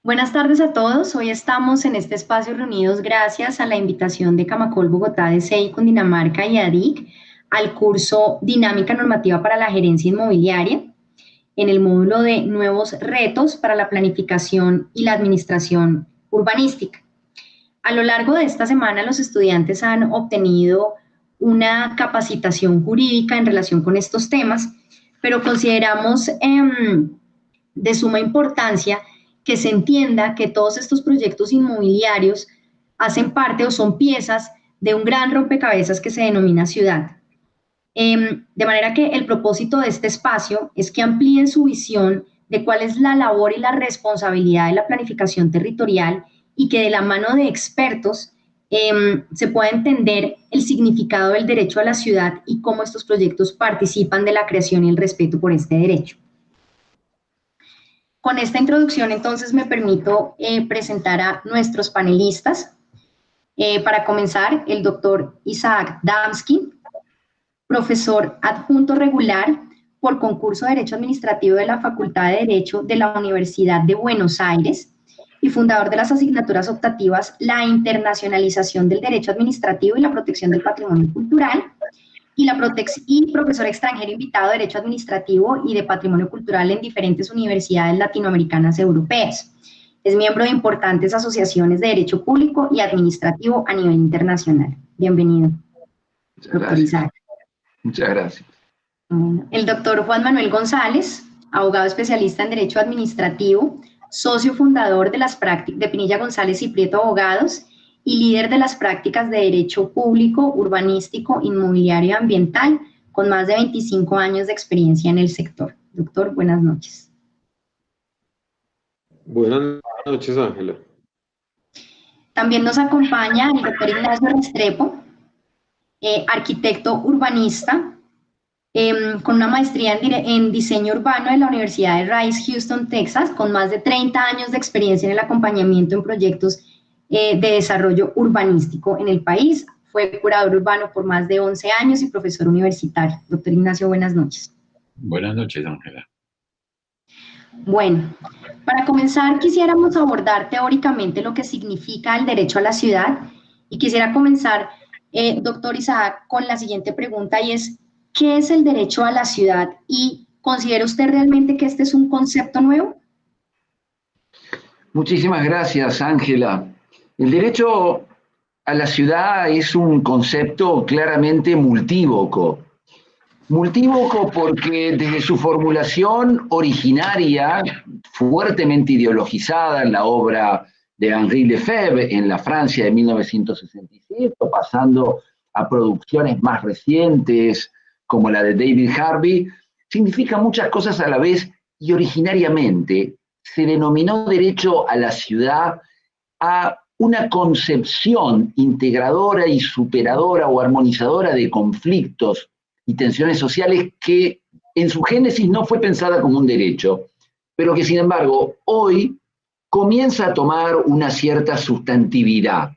Buenas tardes a todos. Hoy estamos en este espacio reunidos gracias a la invitación de Camacol Bogotá, de CEI Cundinamarca y ADIC al curso Dinámica Normativa para la Gerencia Inmobiliaria en el módulo de Nuevos Retos para la Planificación y la Administración Urbanística. A lo largo de esta semana, los estudiantes han obtenido una capacitación jurídica en relación con estos temas, pero consideramos de suma importancia que se entienda que todos estos proyectos inmobiliarios hacen parte o son piezas de un gran rompecabezas que se denomina ciudad. De manera que el propósito de este espacio es que amplíen su visión de cuál es la labor y la responsabilidad de la planificación territorial y que de la mano de expertos se pueda entender el significado del derecho a la ciudad y cómo estos proyectos participan de la creación y el respeto por este derecho. Con esta introducción, entonces, me permito presentar a nuestros panelistas. Para comenzar, el doctor Isaac Damski, profesor adjunto regular por concurso de Derecho Administrativo de la Facultad de Derecho de la Universidad de Buenos Aires y fundador de las asignaturas optativas La Internacionalización del Derecho Administrativo y la Protección del Patrimonio Cultural, y profesor extranjero invitado de Derecho Administrativo y de Patrimonio Cultural en diferentes universidades latinoamericanas y europeas. Es miembro de importantes asociaciones de Derecho Público y Administrativo a nivel internacional. Bienvenido, doctor Isaac. Muchas gracias. El doctor Juan Manuel González, abogado especialista en Derecho Administrativo, socio fundador de Pinilla González y Prieto Abogados, y líder de las prácticas de Derecho Público, Urbanístico, Inmobiliario y Ambiental, con más de 25 años de experiencia en el sector. Doctor, buenas noches. Buenas noches, Ángela. También nos acompaña el doctor Ignacio Restrepo, arquitecto urbanista, con una maestría en diseño urbano de la Universidad de Rice, Houston, Texas, con más de 30 años de experiencia en el acompañamiento en proyectos de desarrollo urbanístico en el país. Fue curador urbano por más de 11 años y profesor universitario. Doctor Ignacio, buenas noches. Buenas noches, Ángela. Bueno, para comenzar quisiéramos abordar teóricamente lo que significa el derecho a la ciudad y quisiera comenzar, doctor Isaac, con la siguiente pregunta y es, ¿qué es el derecho a la ciudad y considera usted realmente que este es un concepto nuevo? Muchísimas gracias, Ángela. El derecho a la ciudad es un concepto claramente multívoco. Multívoco porque desde su formulación originaria, fuertemente ideologizada en la obra de Henri Lefebvre en la Francia de 1967, pasando a producciones más recientes como la de David Harvey, significa muchas cosas a la vez y originariamente se denominó derecho a la ciudad a una concepción integradora y superadora o armonizadora de conflictos y tensiones sociales que en su génesis no fue pensada como un derecho, pero que sin embargo hoy comienza a tomar una cierta sustantividad,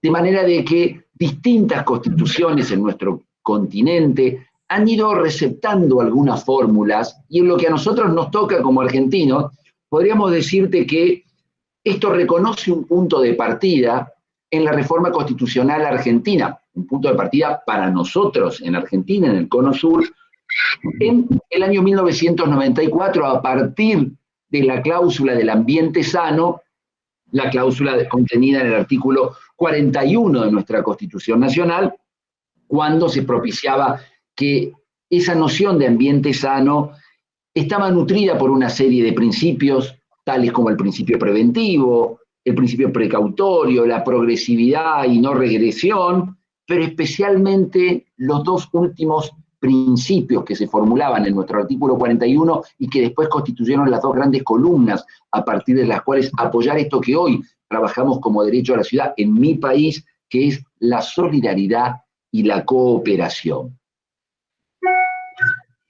de manera de que distintas constituciones en nuestro continente han ido receptando algunas fórmulas y en lo que a nosotros nos toca como argentinos, podríamos decirte que esto reconoce un punto de partida en la reforma constitucional argentina, un punto de partida para nosotros en Argentina, en el Cono Sur, en el año 1994, a partir de la cláusula del ambiente sano, la cláusula contenida en el artículo 41 de nuestra Constitución Nacional, cuando se propiciaba que esa noción de ambiente sano estaba nutrida por una serie de principios, tales como el principio preventivo, el principio precautorio, la progresividad y no regresión, pero especialmente los dos últimos principios que se formulaban en nuestro artículo 41 y que después constituyeron las dos grandes columnas a partir de las cuales apoyar esto que hoy trabajamos como derecho a la ciudad en mi país, que es la solidaridad y la cooperación.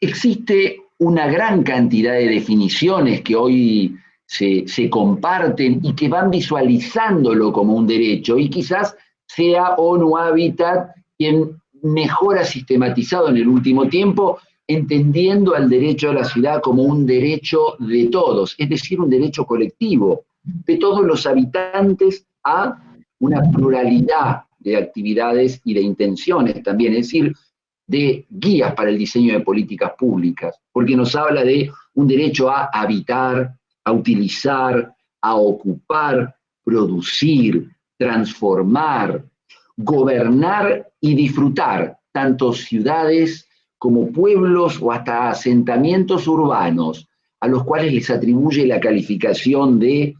Existe una gran cantidad de definiciones que hoy se comparten y que van visualizándolo como un derecho, y quizás sea ONU Habitat quien mejor ha sistematizado en el último tiempo, entendiendo al derecho a la ciudad como un derecho de todos, es decir, un derecho colectivo, de todos los habitantes a una pluralidad de actividades y de intenciones también, es decir, de guías para el diseño de políticas públicas, porque nos habla de un derecho a habitar, a utilizar, a ocupar, producir, transformar, gobernar y disfrutar, tanto ciudades como pueblos o hasta asentamientos urbanos, a los cuales les atribuye la calificación de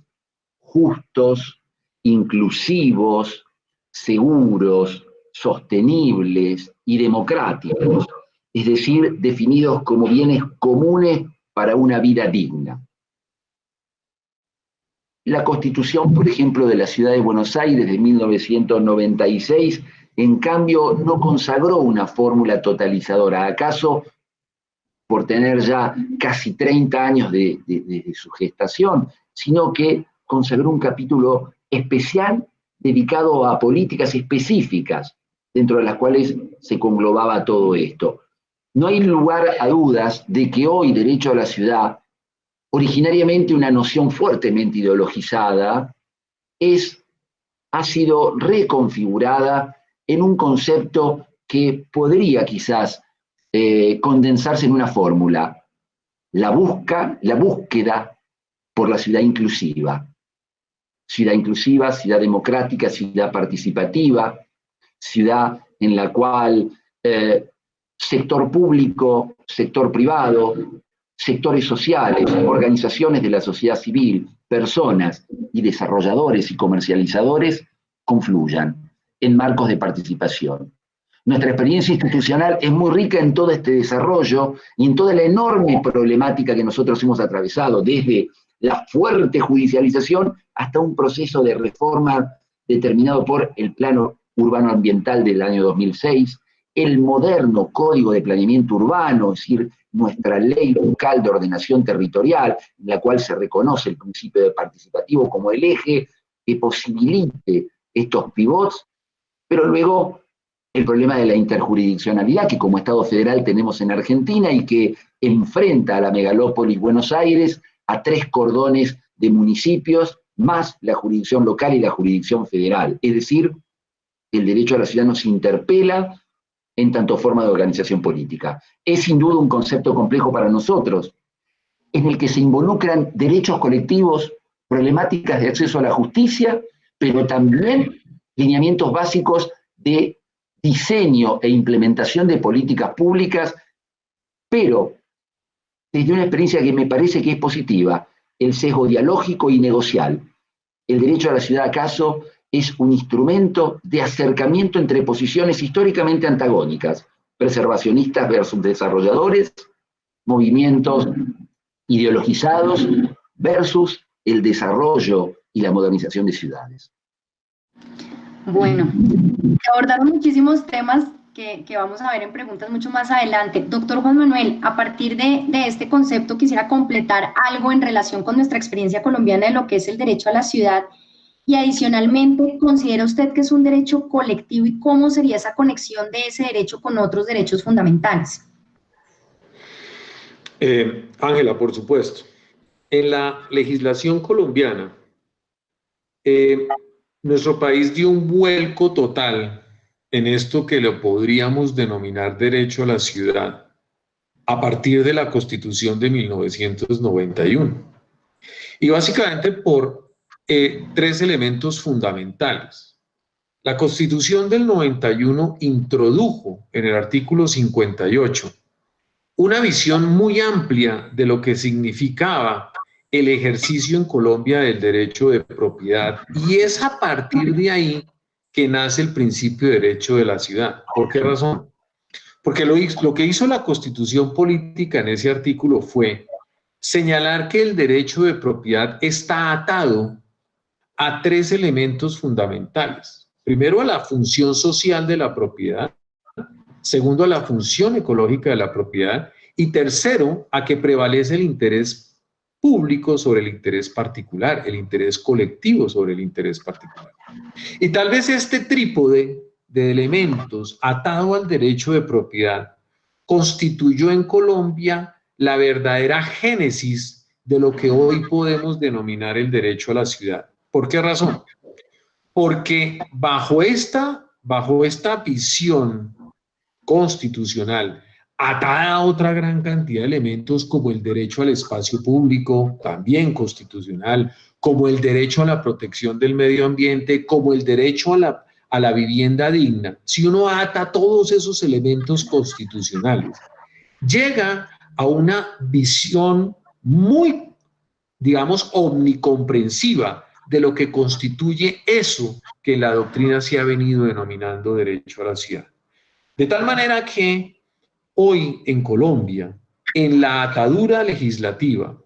justos, inclusivos, seguros, sostenibles y democráticos, es decir, definidos como bienes comunes para una vida digna. La Constitución, por ejemplo, de la Ciudad de Buenos Aires de 1996, en cambio, no consagró una fórmula totalizadora. ¿Acaso por tener ya casi 30 años de su gestación? Sino que consagró un capítulo especial dedicado a políticas específicas, dentro de las cuales se conglobaba todo esto. No hay lugar a dudas de que hoy derecho a la ciudad, originariamente una noción fuertemente ideologizada, ha sido reconfigurada en un concepto que podría quizás condensarse en una fórmula: la búsqueda por la ciudad inclusiva. Ciudad inclusiva, ciudad democrática, ciudad participativa, ciudad en la cual sector público, sector privado, sectores sociales, organizaciones de la sociedad civil, personas y desarrolladores y comercializadores confluyan en marcos de participación. Nuestra experiencia institucional es muy rica en todo este desarrollo y en toda la enorme problemática que nosotros hemos atravesado, desde la fuerte judicialización hasta un proceso de reforma determinado por el Plano Urbano Ambiental del año 2006, el moderno Código de Planeamiento Urbano, es decir, nuestra ley local de ordenación territorial, en la cual se reconoce el principio de participativo como el eje que posibilite estos pivots, pero luego el problema de la interjurisdiccionalidad que como Estado federal tenemos en Argentina y que enfrenta a la megalópolis Buenos Aires a 3 cordones de municipios, más la jurisdicción local y la jurisdicción federal. Es decir, el derecho a la ciudad nos interpela en tanto forma de organización política. Es sin duda un concepto complejo para nosotros, en el que se involucran derechos colectivos, problemáticas de acceso a la justicia, pero también lineamientos básicos de diseño e implementación de políticas públicas, pero desde una experiencia que me parece que es positiva, el sesgo dialógico y negocial. El derecho a la ciudad, acaso, es un instrumento de acercamiento entre posiciones históricamente antagónicas, preservacionistas versus desarrolladores, movimientos ideologizados versus el desarrollo y la modernización de ciudades. Bueno, abordaron muchísimos temas que vamos a ver en preguntas mucho más adelante. Doctor Juan Manuel, a partir de este concepto quisiera completar algo en relación con nuestra experiencia colombiana de lo que es el derecho a la ciudad. Y adicionalmente, ¿considera usted que es un derecho colectivo y cómo sería esa conexión de ese derecho con otros derechos fundamentales? Ángela, por supuesto. En la legislación colombiana, nuestro país dio un vuelco total en esto que lo podríamos denominar derecho a la ciudad a partir de la Constitución de 1991. Y básicamente por 3 elementos fundamentales. La Constitución del 91 introdujo en el artículo 58 una visión muy amplia de lo que significaba el ejercicio en Colombia del derecho de propiedad, y es a partir de ahí que nace el principio de derecho de la ciudad. ¿Por qué razón? Porque lo que hizo la Constitución política en ese artículo fue señalar que el derecho de propiedad está atado a 3 elementos fundamentales. Primero, a la función social de la propiedad. Segundo, a la función ecológica de la propiedad. Y tercero, a que prevalece el interés público sobre el interés particular, el interés colectivo sobre el interés particular. Y tal vez este trípode de elementos atado al derecho de propiedad constituyó en Colombia la verdadera génesis de lo que hoy podemos denominar el derecho a la ciudad. ¿Por qué razón? Porque bajo esta visión constitucional, atada a otra gran cantidad de elementos como el derecho al espacio público, también constitucional, como el derecho a la protección del medio ambiente, como el derecho a la vivienda digna, si uno ata todos esos elementos constitucionales, llega a una visión muy, digamos, omnicomprensiva de lo que constituye eso que en la doctrina se ha venido denominando derecho a la ciudad. De tal manera que hoy en Colombia, en la atadura legislativa,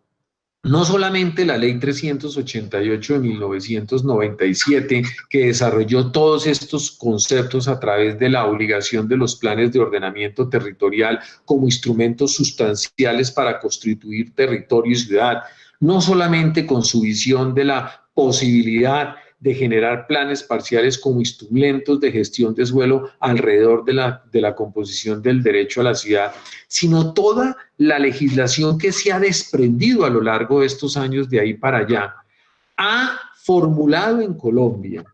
no solamente la Ley 388 de 1997, que desarrolló todos estos conceptos a través de la obligación de los planes de ordenamiento territorial como instrumentos sustanciales para constituir territorio y ciudad, no solamente con su visión de la posibilidad de generar planes parciales como instrumentos de gestión de suelo alrededor de la composición del derecho a la ciudad, sino toda la legislación que se ha desprendido a lo largo de estos años de ahí para allá, ha formulado en Colombia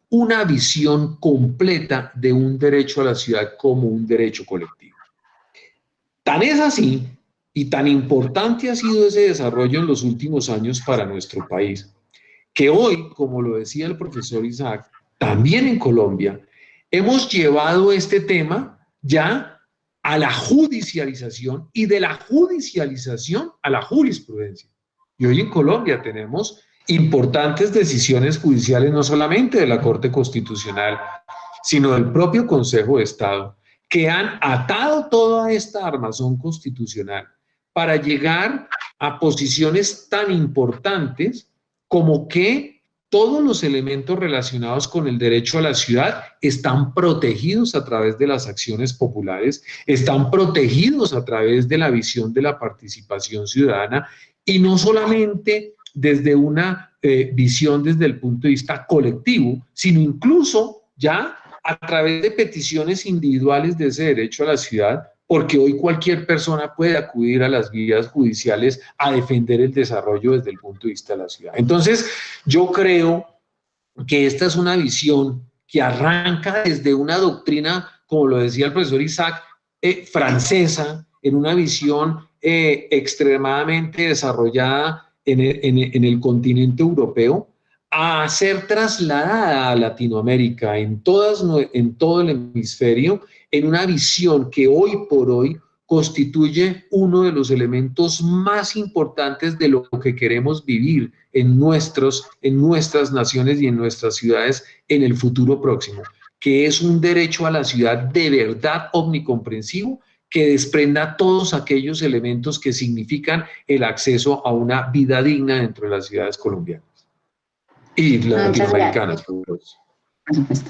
una visión completa de un derecho a la ciudad como un derecho colectivo. Tan es así y tan importante ha sido ese desarrollo en los últimos años para nuestro país, que hoy, como lo decía el profesor Isaac, también en Colombia, hemos llevado este tema ya a la judicialización y de la judicialización a la jurisprudencia. Y hoy en Colombia tenemos importantes decisiones judiciales, no solamente de la Corte Constitucional, sino del propio Consejo de Estado, que han atado toda esta armazón constitucional para llegar a posiciones tan importantes como que todos los elementos relacionados con el derecho a la ciudad están protegidos a través de las acciones populares, están protegidos a través de la visión de la participación ciudadana y no solamente desde una visión desde el punto de vista colectivo, sino incluso ya a través de peticiones individuales de ese derecho a la ciudad, porque hoy cualquier persona puede acudir a las vías judiciales a defender el desarrollo desde el punto de vista de la ciudad. Entonces, yo creo que esta es una visión que arranca desde una doctrina, como lo decía el profesor Isaac, francesa, en una visión extremadamente desarrollada en el continente europeo, a ser trasladada a Latinoamérica, en todo el hemisferio, en una visión que hoy por hoy constituye uno de los elementos más importantes de lo que queremos vivir en nuestras naciones y en nuestras ciudades en el futuro próximo, que es un derecho a la ciudad de verdad omnicomprensivo, que desprenda todos aquellos elementos que significan el acceso a una vida digna dentro de las ciudades colombianas. Y las latinoamericanas, por supuesto.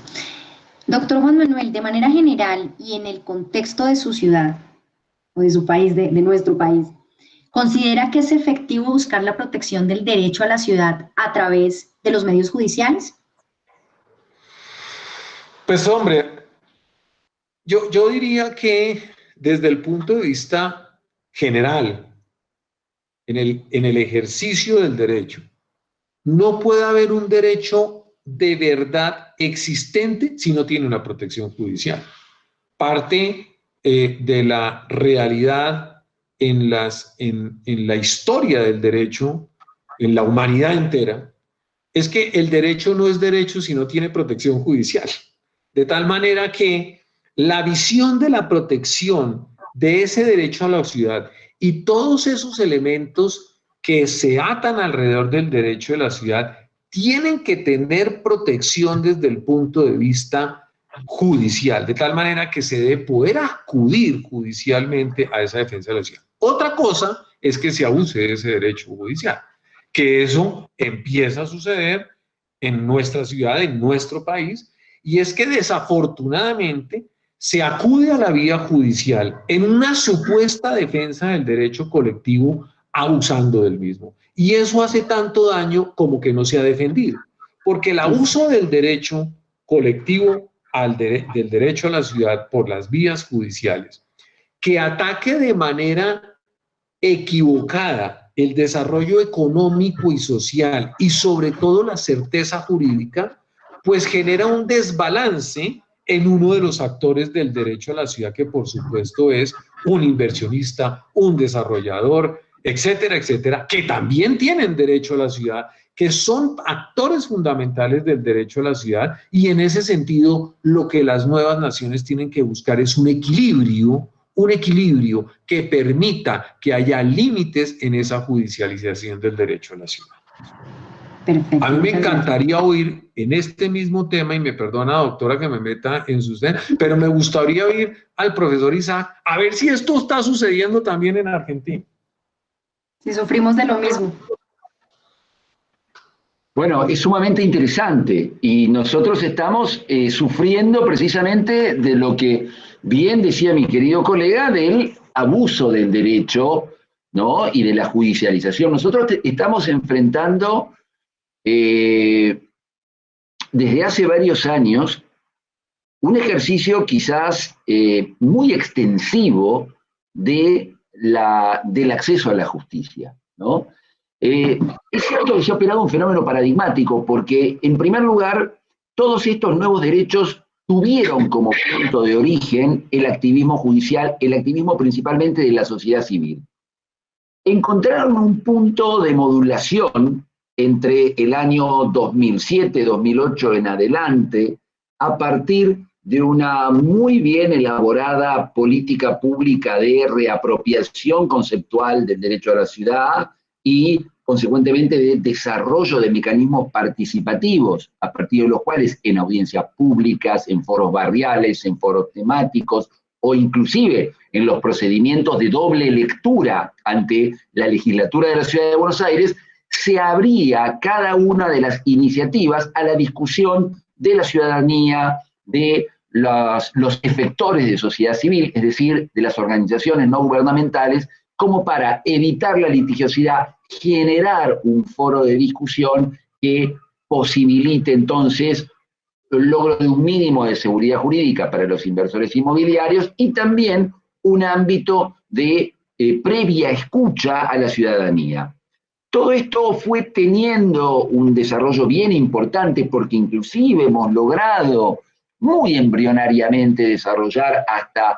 Doctor Juan Manuel, de manera general y en el contexto de su ciudad o de su país, de nuestro país, ¿considera que es efectivo buscar la protección del derecho a la ciudad a través de los medios judiciales? Pues hombre, yo diría que desde el punto de vista general, en el ejercicio del derecho, no puede haber un derecho de verdad existente si no tiene una protección judicial. Parte de la realidad en la historia del derecho, en la humanidad entera, es que el derecho no es derecho si no tiene protección judicial. De tal manera que la visión de la protección de ese derecho a la ciudad y todos esos elementos que se atan alrededor del derecho de la ciudad tienen que tener protección desde el punto de vista judicial, de tal manera que se debe poder acudir judicialmente a esa defensa de la ciudad. Otra cosa es que se abuse de ese derecho judicial, que eso empieza a suceder en nuestra ciudad, en nuestro país, y es que desafortunadamente se acude a la vía judicial en una supuesta defensa del derecho colectivo abusando del mismo. Y eso hace tanto daño como que no se ha defendido, porque el abuso del derecho colectivo del derecho a la ciudad por las vías judiciales, que ataque de manera equivocada, el desarrollo económico y social y sobre todo la certeza jurídica, pues genera un desbalance en uno de los actores del derecho a la ciudad, que por supuesto es un inversionista, un desarrollador, etcétera, etcétera, que también tienen derecho a la ciudad, que son actores fundamentales del derecho a la ciudad, y en ese sentido lo que las nuevas naciones tienen que buscar es un equilibrio que permita que haya límites en esa judicialización del derecho a la ciudad. Perfecto. A mí me encantaría oír en este mismo tema, y me perdona, doctora, que me meta en sus temas, pero me gustaría oír al profesor Isaac a ver si esto está sucediendo también en Argentina. Si sufrimos de lo mismo. Bueno, es sumamente interesante y nosotros estamos sufriendo precisamente de lo que bien decía mi querido colega, del abuso del derecho, ¿no? Y de la judicialización. Nosotros estamos enfrentando desde hace varios años un ejercicio quizás muy extensivo del acceso a la justicia, ¿no? Es cierto que se ha operado un fenómeno paradigmático porque, en primer lugar, todos estos nuevos derechos tuvieron como punto de origen el activismo judicial, el activismo principalmente de la sociedad civil. Encontraron un punto de modulación entre el año 2007, 2008 en adelante, a partir de una muy bien elaborada política pública de reapropiación conceptual del derecho a la ciudad y, consecuentemente, de desarrollo de mecanismos participativos, a partir de los cuales, en audiencias públicas, en foros barriales, en foros temáticos, o inclusive en los procedimientos de doble lectura ante la legislatura de la Ciudad de Buenos Aires, se abría cada una de las iniciativas a la discusión de la ciudadanía, de los efectores de sociedad civil, es decir, de las organizaciones no gubernamentales, como para evitar la litigiosidad, generar un foro de discusión que posibilite entonces el logro de un mínimo de seguridad jurídica para los inversores inmobiliarios y también un ámbito de previa escucha a la ciudadanía. Todo esto fue teniendo un desarrollo bien importante porque inclusive hemos logrado muy embrionariamente desarrollar hasta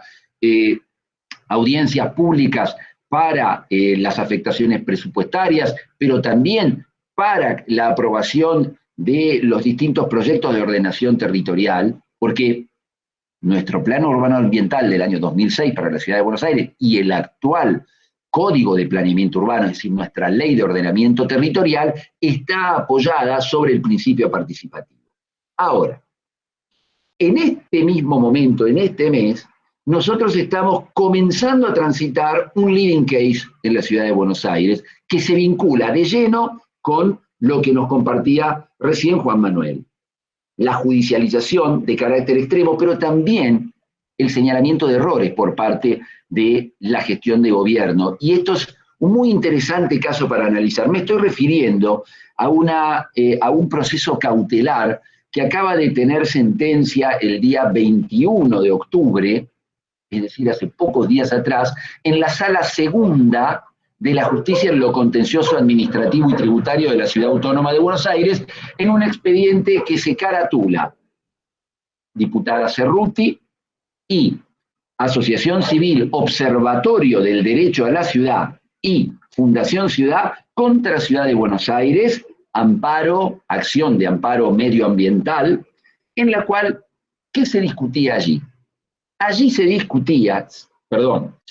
audiencias públicas para las afectaciones presupuestarias, pero también para la aprobación de los distintos proyectos de ordenación territorial, porque nuestro Plan Urbano Ambiental del año 2006 para la Ciudad de Buenos Aires y el actual Código de Planeamiento Urbano, es decir, nuestra Ley de Ordenamiento Territorial, está apoyada sobre el principio participativo. Ahora, en este mismo momento, en este mes, nosotros estamos comenzando a transitar un living case en la Ciudad de Buenos Aires que se vincula de lleno con lo que nos compartía recién Juan Manuel. La judicialización de carácter extremo, pero también el señalamiento de errores por parte de la gestión de gobierno. Y esto es un muy interesante caso para analizar. Me estoy refiriendo a un proceso cautelar que acaba de tener sentencia el día 21 de octubre, es decir, hace pocos días atrás, en la Sala Segunda de la Justicia en lo Contencioso Administrativo y Tributario de la Ciudad Autónoma de Buenos Aires, en un expediente que se caratula diputada Cerruti y Asociación Civil Observatorio del Derecho a la Ciudad y Fundación Ciudad contra Ciudad de Buenos Aires, amparo, acción de amparo medioambiental, en la cual, ¿qué se discutía allí? Allí se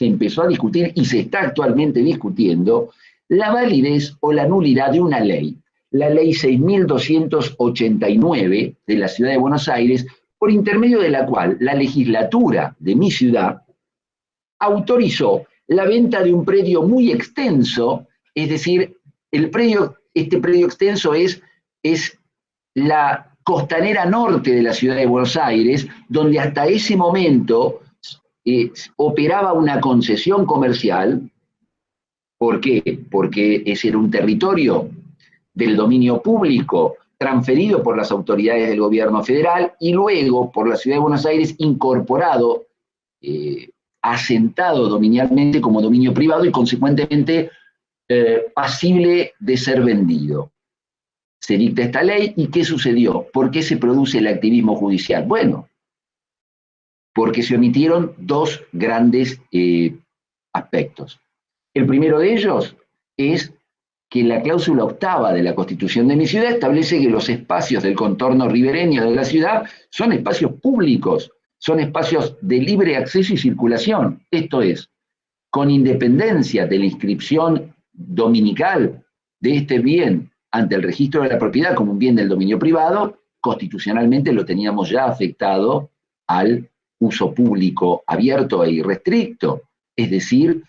empezó a discutir y se está actualmente discutiendo la validez o la nulidad de una ley, la ley 6.289 de la Ciudad de Buenos Aires, por intermedio de la cual la legislatura de mi ciudad autorizó la venta de un predio muy extenso, es decir, este predio extenso es la costanera norte de la Ciudad de Buenos Aires, donde hasta ese momento operaba una concesión comercial. ¿Por qué? Porque ese era un territorio del dominio público transferido por las autoridades del gobierno federal y luego por la Ciudad de Buenos Aires incorporado asentado dominialmente como dominio privado y consecuentemente pasible de ser vendido. Se dicta esta ley y ¿qué sucedió? ¿Por qué se produce el activismo judicial? Bueno, porque se omitieron dos grandes aspectos. El primero de ellos es que la cláusula octava de la Constitución de mi ciudad establece que los espacios del contorno ribereño de la ciudad son espacios públicos, son espacios de libre acceso y circulación. Esto es, con independencia de la inscripción dominical de este bien ante el registro de la propiedad como un bien del dominio privado, constitucionalmente lo teníamos ya afectado al uso público abierto e irrestricto. Es decir,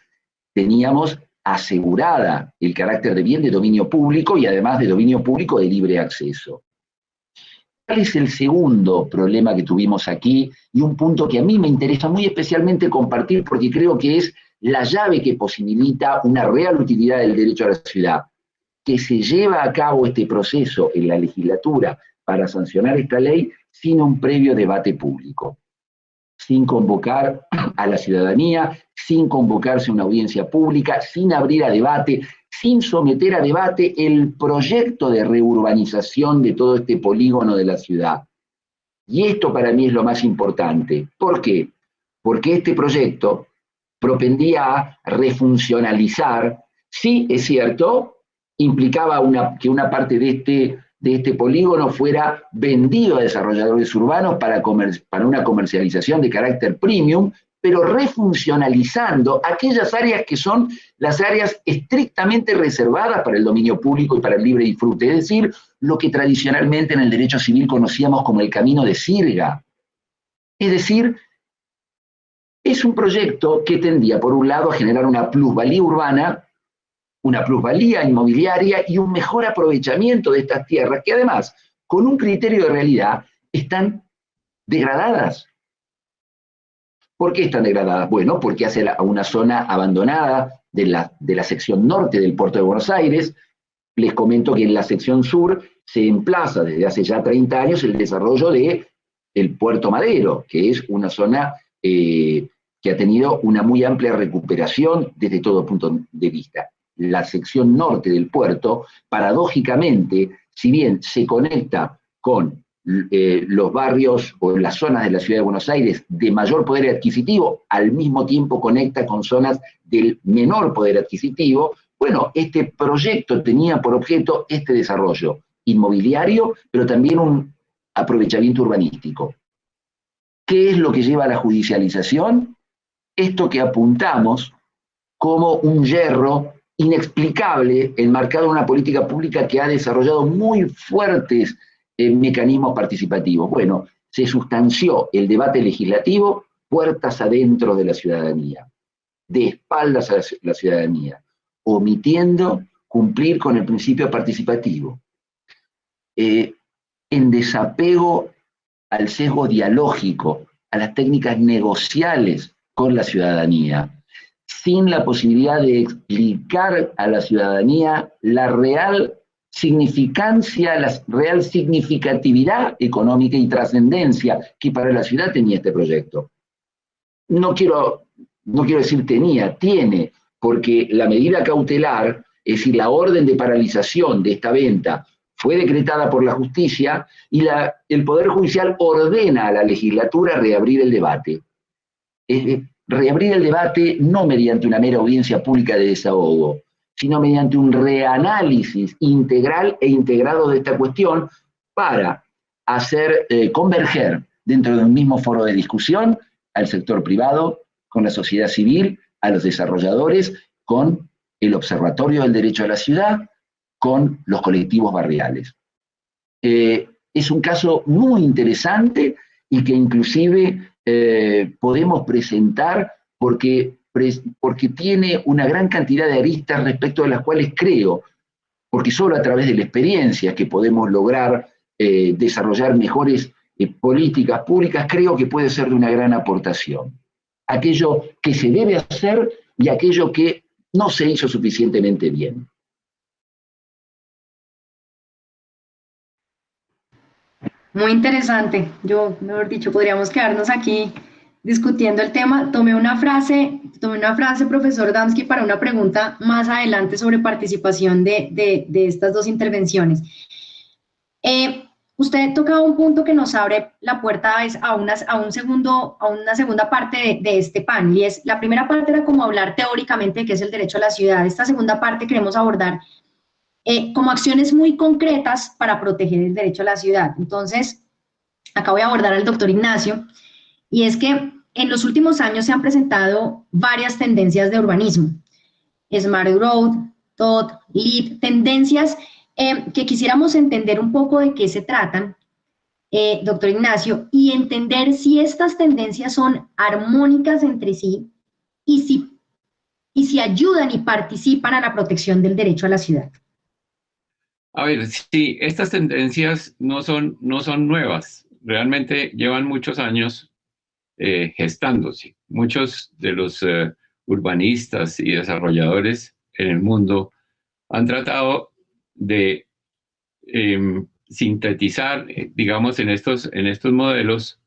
teníamos asegurada el carácter de bien de dominio público y además de dominio público de libre acceso. ¿Cuál es el segundo problema que tuvimos aquí? Y un punto que a mí me interesa muy especialmente compartir porque creo que es la llave que posibilita una real utilidad del derecho a la ciudad. Que se lleva a cabo este proceso en la legislatura para sancionar esta ley sin un previo debate público, sin convocar a la ciudadanía, sin convocarse a una audiencia pública, sin abrir a debate, sin someter a debate el proyecto de reurbanización de todo este polígono de la ciudad. Y esto para mí es lo más importante. ¿Por qué? Porque este proyecto propendía a refuncionalizar, sí, es cierto, implicaba que una parte de este polígono fuera vendido a desarrolladores urbanos para una comercialización de carácter premium, pero refuncionalizando aquellas áreas que son las áreas estrictamente reservadas para el dominio público y para el libre disfrute, es decir, lo que tradicionalmente en el derecho civil conocíamos como el camino de sirga. Es decir, es un proyecto que tendía, por un lado, a generar una plusvalía urbana, una plusvalía inmobiliaria y un mejor aprovechamiento de estas tierras, que además, con un criterio de realidad, están degradadas. ¿Por qué están degradadas? Bueno, porque hace a una zona abandonada de la sección norte del puerto de Buenos Aires. Les comento que en la sección sur se emplaza desde hace ya 30 años el desarrollo del Puerto Madero, que es una zona que ha tenido una muy amplia recuperación desde todo punto de vista. La sección norte del puerto, paradójicamente, si bien se conecta con los barrios o las zonas de la ciudad de Buenos Aires de mayor poder adquisitivo, al mismo tiempo conecta con zonas del menor poder adquisitivo, bueno, este proyecto tenía por objeto este desarrollo inmobiliario, pero también un aprovechamiento urbanístico. ¿Qué es lo que lleva a la judicialización? Esto que apuntamos como un yerro inexplicable enmarcado en una política pública que ha desarrollado muy fuertes mecanismos participativos. Bueno, se sustanció el debate legislativo puertas adentro de la ciudadanía, de espaldas a la ciudadanía, omitiendo cumplir con el principio participativo, en desapego al sesgo dialógico, a las técnicas negociales con la ciudadanía, sin la posibilidad de explicar a la ciudadanía la real significancia, la real significatividad económica y trascendencia que para la ciudad tenía este proyecto. No quiero decir tenía, tiene, porque la medida cautelar, es decir, la orden de paralización de esta venta, fue decretada por la justicia y el Poder Judicial ordena a la legislatura reabrir el debate. Reabrir el debate no mediante una mera audiencia pública de desahogo, sino mediante un reanálisis integral e integrado de esta cuestión para hacer converger dentro de un mismo foro de discusión al sector privado, con la sociedad civil, a los desarrolladores, con el Observatorio del Derecho a la Ciudad, con los colectivos barriales. Es un caso muy interesante y que inclusive podemos presentar porque tiene una gran cantidad de aristas respecto de las cuales creo, porque solo a través de la experiencia que podemos lograr desarrollar mejores políticas públicas, creo que puede ser de una gran aportación. Aquello que se debe hacer y aquello que no se hizo suficientemente bien. Muy interesante. Yo, mejor dicho, podríamos quedarnos aquí discutiendo el tema. Tomé una frase, profesor Damsky, para una pregunta más adelante sobre participación de estas dos intervenciones. Usted tocaba un punto que nos abre la puerta a una segunda parte de este panel, y es, la primera parte era como hablar teóricamente de qué es el derecho a la ciudad. Esta segunda parte queremos abordar como acciones muy concretas para proteger el derecho a la ciudad. Entonces, acá voy a abordar al doctor Ignacio, y es que en los últimos años se han presentado varias tendencias de urbanismo. Smart Growth, TOD, LEED, tendencias que quisiéramos entender un poco de qué se tratan, doctor Ignacio, y entender si estas tendencias son armónicas entre sí y si ayudan y participan a la protección del derecho a la ciudad. A ver, sí, estas tendencias no son nuevas, realmente llevan muchos años gestándose. Muchos de los urbanistas y desarrolladores en el mundo han tratado de sintetizar, digamos, en estos modelos,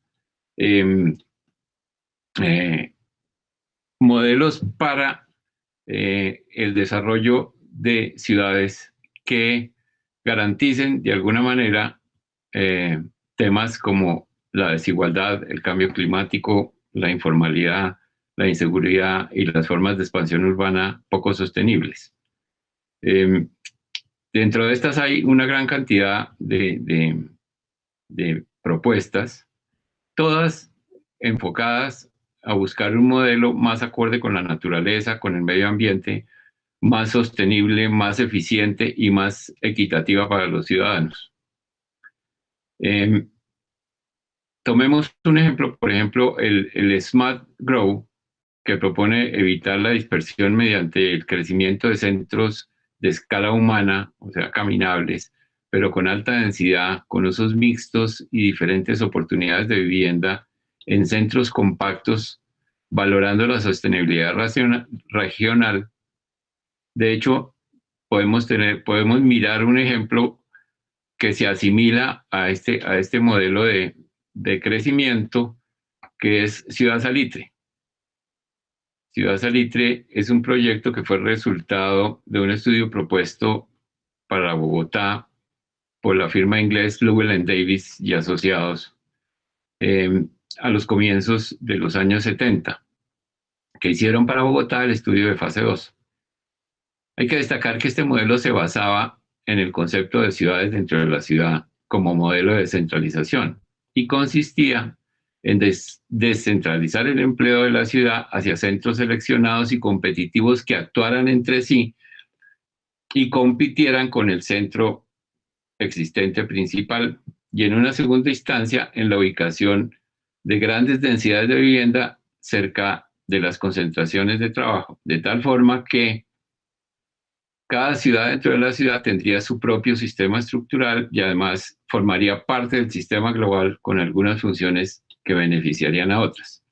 modelos para el desarrollo de ciudades que garanticen de alguna manera temas como la desigualdad, el cambio climático, la informalidad, la inseguridad y las formas de expansión urbana poco sostenibles. Dentro de estas hay una gran cantidad de propuestas, todas enfocadas a buscar un modelo más acorde con la naturaleza, con el medio ambiente, más sostenible, más eficiente y más equitativa para los ciudadanos. Tomemos un ejemplo, por ejemplo, el Smart Grow, que propone evitar la dispersión mediante el crecimiento de centros de escala humana, o sea, caminables, pero con alta densidad, con usos mixtos y diferentes oportunidades de vivienda en centros compactos, valorando la sostenibilidad regional. De hecho, podemos mirar un ejemplo que se asimila a este modelo de crecimiento, que es Ciudad Salitre. Ciudad Salitre es un proyecto que fue resultado de un estudio propuesto para Bogotá por la firma inglés Llewellyn Davis y Asociados a los comienzos de los años 70, que hicieron para Bogotá el estudio de fase 2. Hay que destacar que este modelo se basaba en el concepto de ciudades dentro de la ciudad como modelo de descentralización y consistía en descentralizar el empleo de la ciudad hacia centros seleccionados y competitivos que actuaran entre sí y compitieran con el centro existente principal, y en una segunda instancia en la ubicación de grandes densidades de vivienda cerca de las concentraciones de trabajo, de tal forma que cada ciudad dentro de la ciudad tendría su propio sistema estructural y además formaría parte del sistema global con algunas funciones que beneficiarían a otras.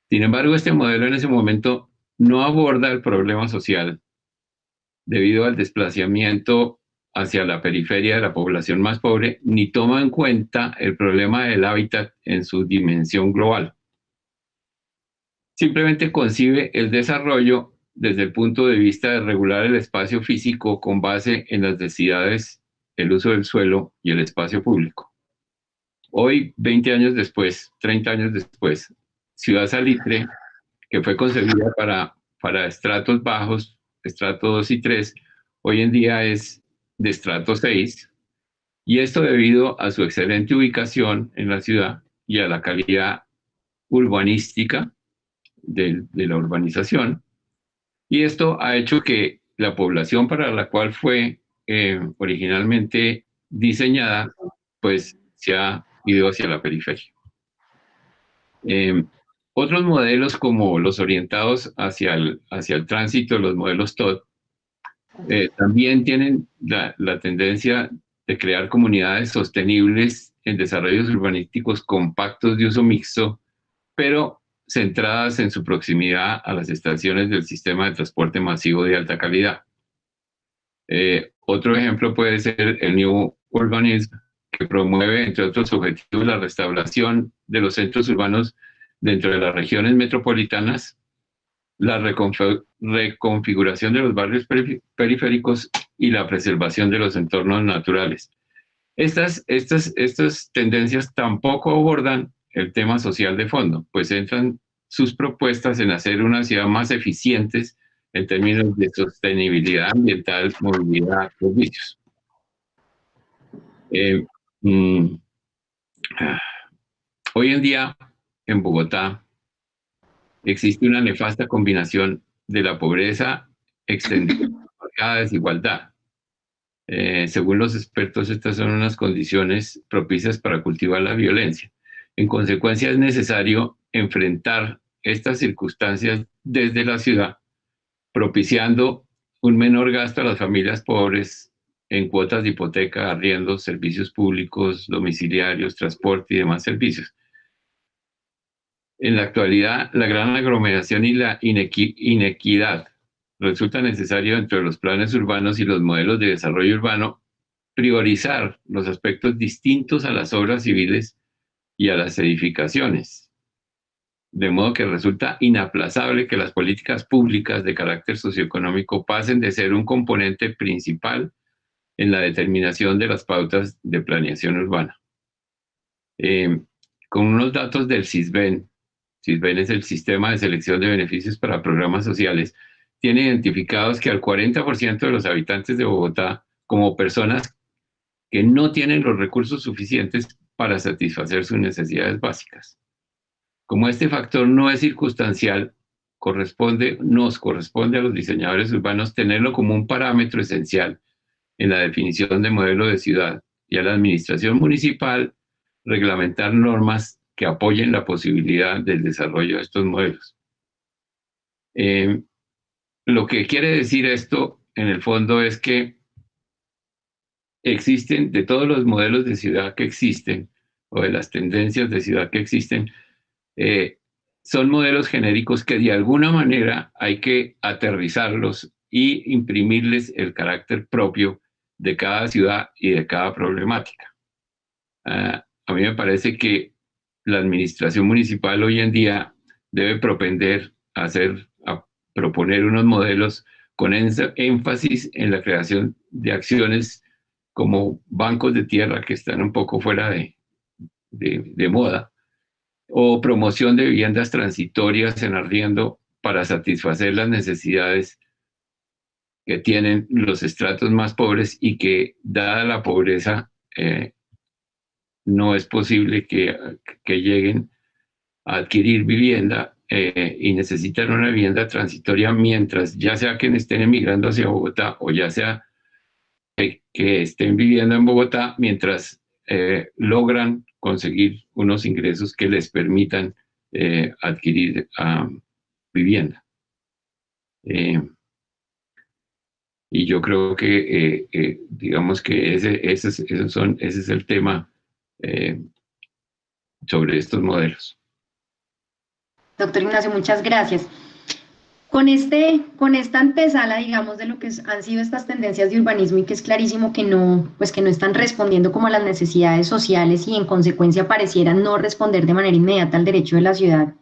Sin embargo, este modelo en ese momento no aborda el problema social debido al desplazamiento hacia la periferia de la población más pobre, ni toma en cuenta el problema del hábitat en su dimensión global. Simplemente concibe el desarrollo desde el punto de vista de regular el espacio físico con base en las necesidades, el uso del suelo y el espacio público. Hoy, 20 años después, 30 años después, Ciudad Salitre, que fue concebida para estratos bajos, estrato 2 y 3, hoy en día es de estrato 6, y esto debido a su excelente ubicación en la ciudad y a la calidad urbanística de la urbanización. Y esto ha hecho que la población para la cual fue originalmente diseñada, pues se ha ido hacia la periferia. Otros modelos como los orientados hacia el tránsito, los modelos TOD, también tienen la tendencia de crear comunidades sostenibles en desarrollos urbanísticos compactos de uso mixto, pero centradas en su proximidad a las estaciones del sistema de transporte masivo de alta calidad. Otro ejemplo puede ser el New Urbanism, que promueve, entre otros objetivos, la restauración de los centros urbanos dentro de las regiones metropolitanas, la reconfiguración de los barrios periféricos y la preservación de los entornos naturales. Estas tendencias tampoco abordan el tema social de fondo, pues centran sus propuestas en hacer una ciudad más eficientes en términos de sostenibilidad ambiental, movilidad, servicios. Hoy en día, en Bogotá, existe una nefasta combinación de la pobreza extendida y la desigualdad. Según los expertos, estas son unas condiciones propicias para cultivar la violencia. En consecuencia, es necesario enfrentar estas circunstancias desde la ciudad, propiciando un menor gasto a las familias pobres en cuotas de hipoteca, arriendos, servicios públicos, domiciliarios, transporte y demás servicios. En la actualidad, la gran aglomeración y la inequidad resulta necesario dentro de los planes urbanos y los modelos de desarrollo urbano priorizar los aspectos distintos a las obras civiles y a las edificaciones. De modo que resulta inaplazable que las políticas públicas de carácter socioeconómico pasen de ser un componente principal en la determinación de las pautas de planeación urbana. Con unos datos del SISBEN es el Sistema de Selección de Beneficios para Programas Sociales, tiene identificados que al 40% de los habitantes de Bogotá como personas que no tienen los recursos suficientes para satisfacer sus necesidades básicas. Como este factor no es circunstancial, nos corresponde a los diseñadores urbanos tenerlo como un parámetro esencial en la definición de modelo de ciudad y a la administración municipal reglamentar normas que apoyen la posibilidad del desarrollo de estos modelos. Lo que quiere decir esto, en el fondo, es que existen, de todos los modelos de ciudad que existen, o de las tendencias de ciudad que existen, son modelos genéricos que de alguna manera hay que aterrizarlos y imprimirles el carácter propio de cada ciudad y de cada problemática. A mí me parece que la administración municipal hoy en día debe propender a proponer unos modelos con énfasis en la creación de acciones como bancos de tierra que están un poco fuera de moda, o promoción de viviendas transitorias en arriendo para satisfacer las necesidades que tienen los estratos más pobres y que, dada la pobreza, no es posible que lleguen a adquirir vivienda y necesitan una vivienda transitoria mientras, ya sea que estén emigrando hacia Bogotá o ya sea que estén viviendo en Bogotá mientras logran conseguir unos ingresos que les permitan adquirir vivienda. Y yo creo que, digamos que ese es el tema sobre estos modelos. Doctor Ignacio, muchas gracias. Con esta antesala, digamos, de lo que han sido estas tendencias de urbanismo y que es clarísimo que no están respondiendo como a las necesidades sociales y en consecuencia parecieran no responder de manera inmediata al derecho de la ciudad.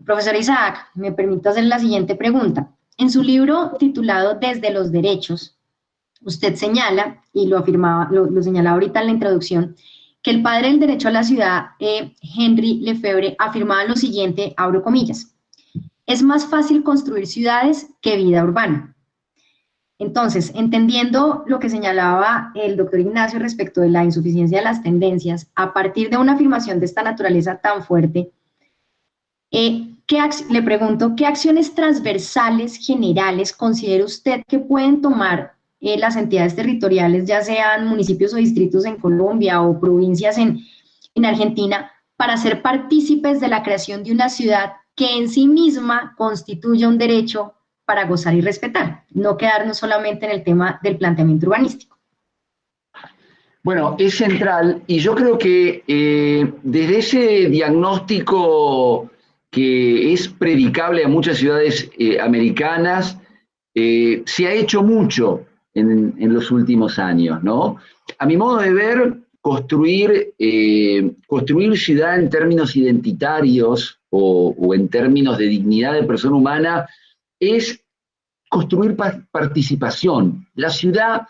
Profesor Isaac, me permito hacer la siguiente pregunta. En su libro titulado Desde los Derechos, usted señala, y lo señalaba ahorita en la introducción, que el padre del derecho a la ciudad, Henry Lefebvre, afirmaba lo siguiente, abro comillas: es más fácil construir ciudades que vida urbana. Entonces, entendiendo lo que señalaba el doctor Ignacio respecto de la insuficiencia de las tendencias, a partir de una afirmación de esta naturaleza tan fuerte, le pregunto, ¿qué acciones transversales generales considera usted que pueden tomar las entidades territoriales, ya sean municipios o distritos en Colombia o provincias en Argentina, para ser partícipes de la creación de una ciudad que en sí misma constituya un derecho para gozar y respetar, no quedarnos solamente en el tema del planteamiento urbanístico? Bueno, es central y yo creo que desde ese diagnóstico que es predicable a muchas ciudades americanas, se ha hecho mucho en los últimos años, ¿no? A mi modo de ver, construir ciudad en términos identitarios o en términos de dignidad de persona humana es construir participación. La ciudad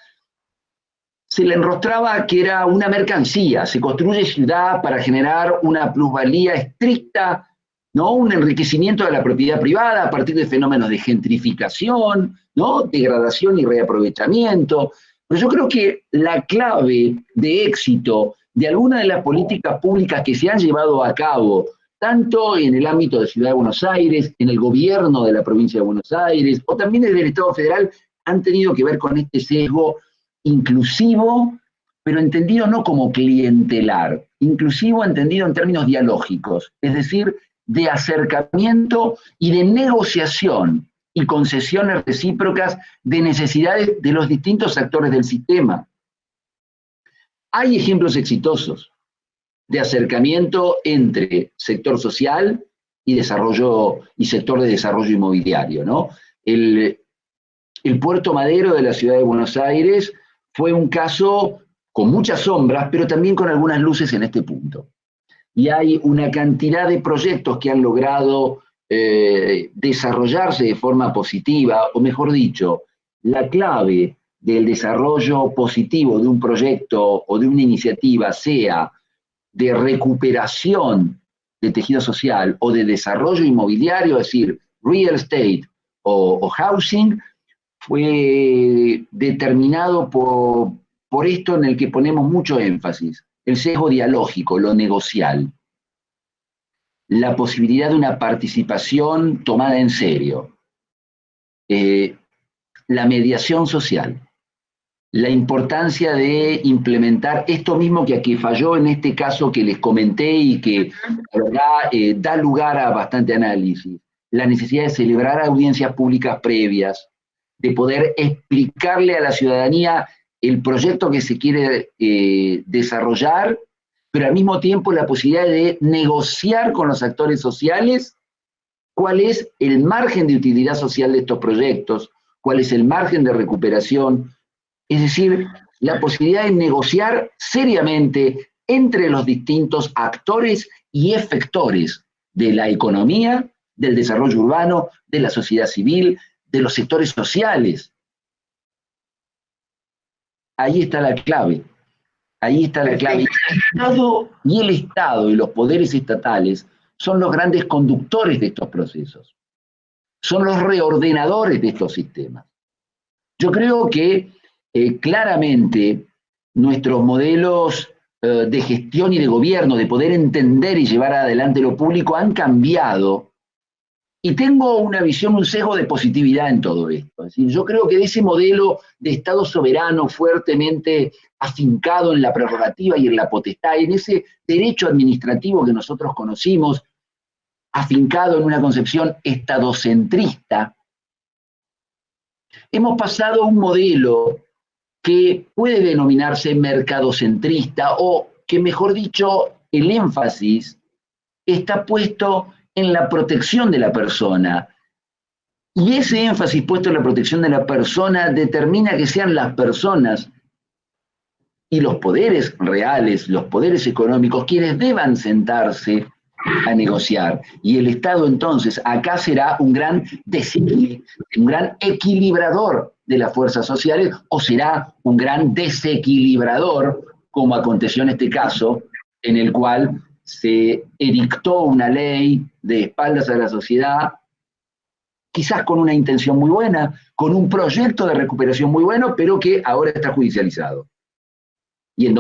se le enrostraba que era una mercancía, se construye ciudad para generar una plusvalía estricta, ¿no? Un enriquecimiento de la propiedad privada a partir de fenómenos de gentrificación, ¿no? Degradación y reaprovechamiento. Pero yo creo que la clave de éxito de algunas de las políticas públicas que se han llevado a cabo, tanto en el ámbito de Ciudad de Buenos Aires, en el gobierno de la provincia de Buenos Aires, o también desde el Estado federal, han tenido que ver con este sesgo inclusivo, pero entendido no como clientelar, inclusivo entendido en términos dialógicos, es decir, de acercamiento y de negociación y concesiones recíprocas de necesidades de los distintos actores del sistema. Hay ejemplos exitosos de acercamiento entre sector social y desarrollo y sector de desarrollo inmobiliario, ¿no? El Puerto Madero de la ciudad de Buenos Aires fue un caso con muchas sombras, pero también con algunas luces en este punto. Y hay una cantidad de proyectos que han logrado desarrollarse de forma positiva, o mejor dicho, la clave del desarrollo positivo de un proyecto o de una iniciativa, sea de recuperación de tejido social o de desarrollo inmobiliario, es decir, real estate o housing, fue determinado por esto en el que ponemos mucho énfasis, el sesgo dialógico, lo negocial, la posibilidad de una participación tomada en serio, la mediación social, la importancia de implementar esto mismo que aquí falló en este caso que les comenté y que la verdad da lugar a bastante análisis, la necesidad de celebrar audiencias públicas previas, de poder explicarle a la ciudadanía el proyecto que se quiere desarrollar, pero al mismo tiempo la posibilidad de negociar con los actores sociales cuál es el margen de utilidad social de estos proyectos, cuál es el margen de recuperación, es decir, la posibilidad de negociar seriamente entre los distintos actores y efectores de la economía, del desarrollo urbano, de la sociedad civil, de los sectores sociales. Ahí está la clave. Ahí está la clave. Y el Estado y los poderes estatales son los grandes conductores de estos procesos. Son los reordenadores de estos sistemas. Yo creo que claramente nuestros modelos de gestión y de gobierno, de poder entender y llevar adelante lo público, han cambiado. Y tengo una visión, un sesgo de positividad en todo esto. Es decir, yo creo que de ese modelo de Estado soberano fuertemente afincado en la prerrogativa y en la potestad, en ese derecho administrativo que nosotros conocimos, afincado en una concepción estadocentrista, hemos pasado a un modelo que puede denominarse mercadocentrista o que, mejor dicho, el énfasis está puesto en la protección de la persona. Y ese énfasis puesto en la protección de la persona determina que sean las personas y los poderes reales, los poderes económicos, quienes deban sentarse a negociar. Y el Estado entonces acá será un gran equilibrador de las fuerzas sociales, o será un gran desequilibrador, como aconteció en este caso, en el cual se edictó una ley de espaldas a la sociedad, quizás con una intención muy buena, con un proyecto de recuperación muy bueno, pero que ahora está judicializado. Y en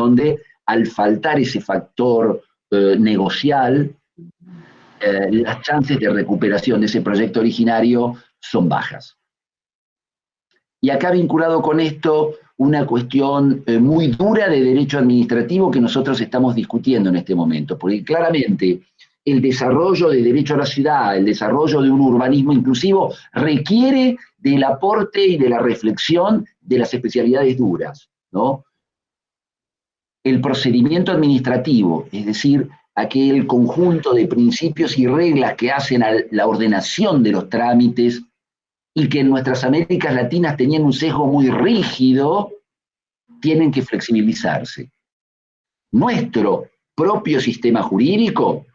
al faltar ese factor negocial, las chances de recuperación de ese proyecto originario son bajas. Y acá vinculado con esto, una cuestión muy dura de derecho administrativo que nosotros estamos discutiendo en este momento, porque claramente el desarrollo de derecho a la ciudad, el desarrollo de un urbanismo inclusivo, requiere del aporte y de la reflexión de las especialidades duras, ¿no? El procedimiento administrativo, es decir, aquel conjunto de principios y reglas que hacen a la ordenación de los trámites y que en nuestras Américas Latinas tenían un sesgo muy rígido, tienen que flexibilizarse. nuestro propio sistema jurídico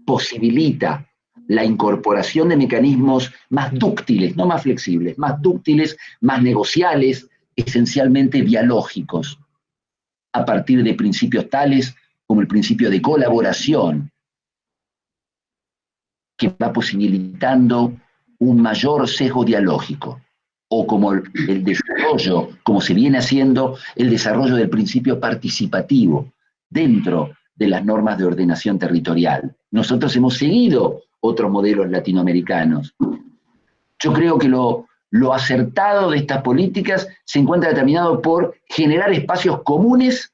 posibilita la incorporación de mecanismos más dúctiles, no más flexibles, más dúctiles, más negociales, esencialmente dialógicos, a partir de principios tales como el principio de colaboración, que va posibilitando un mayor sesgo dialógico, o como el desarrollo, como se viene haciendo, el desarrollo del principio participativo dentro de las normas de ordenación territorial. Nosotros hemos seguido otros modelos latinoamericanos. Yo creo que lo acertado de estas políticas se encuentra determinado por generar espacios comunes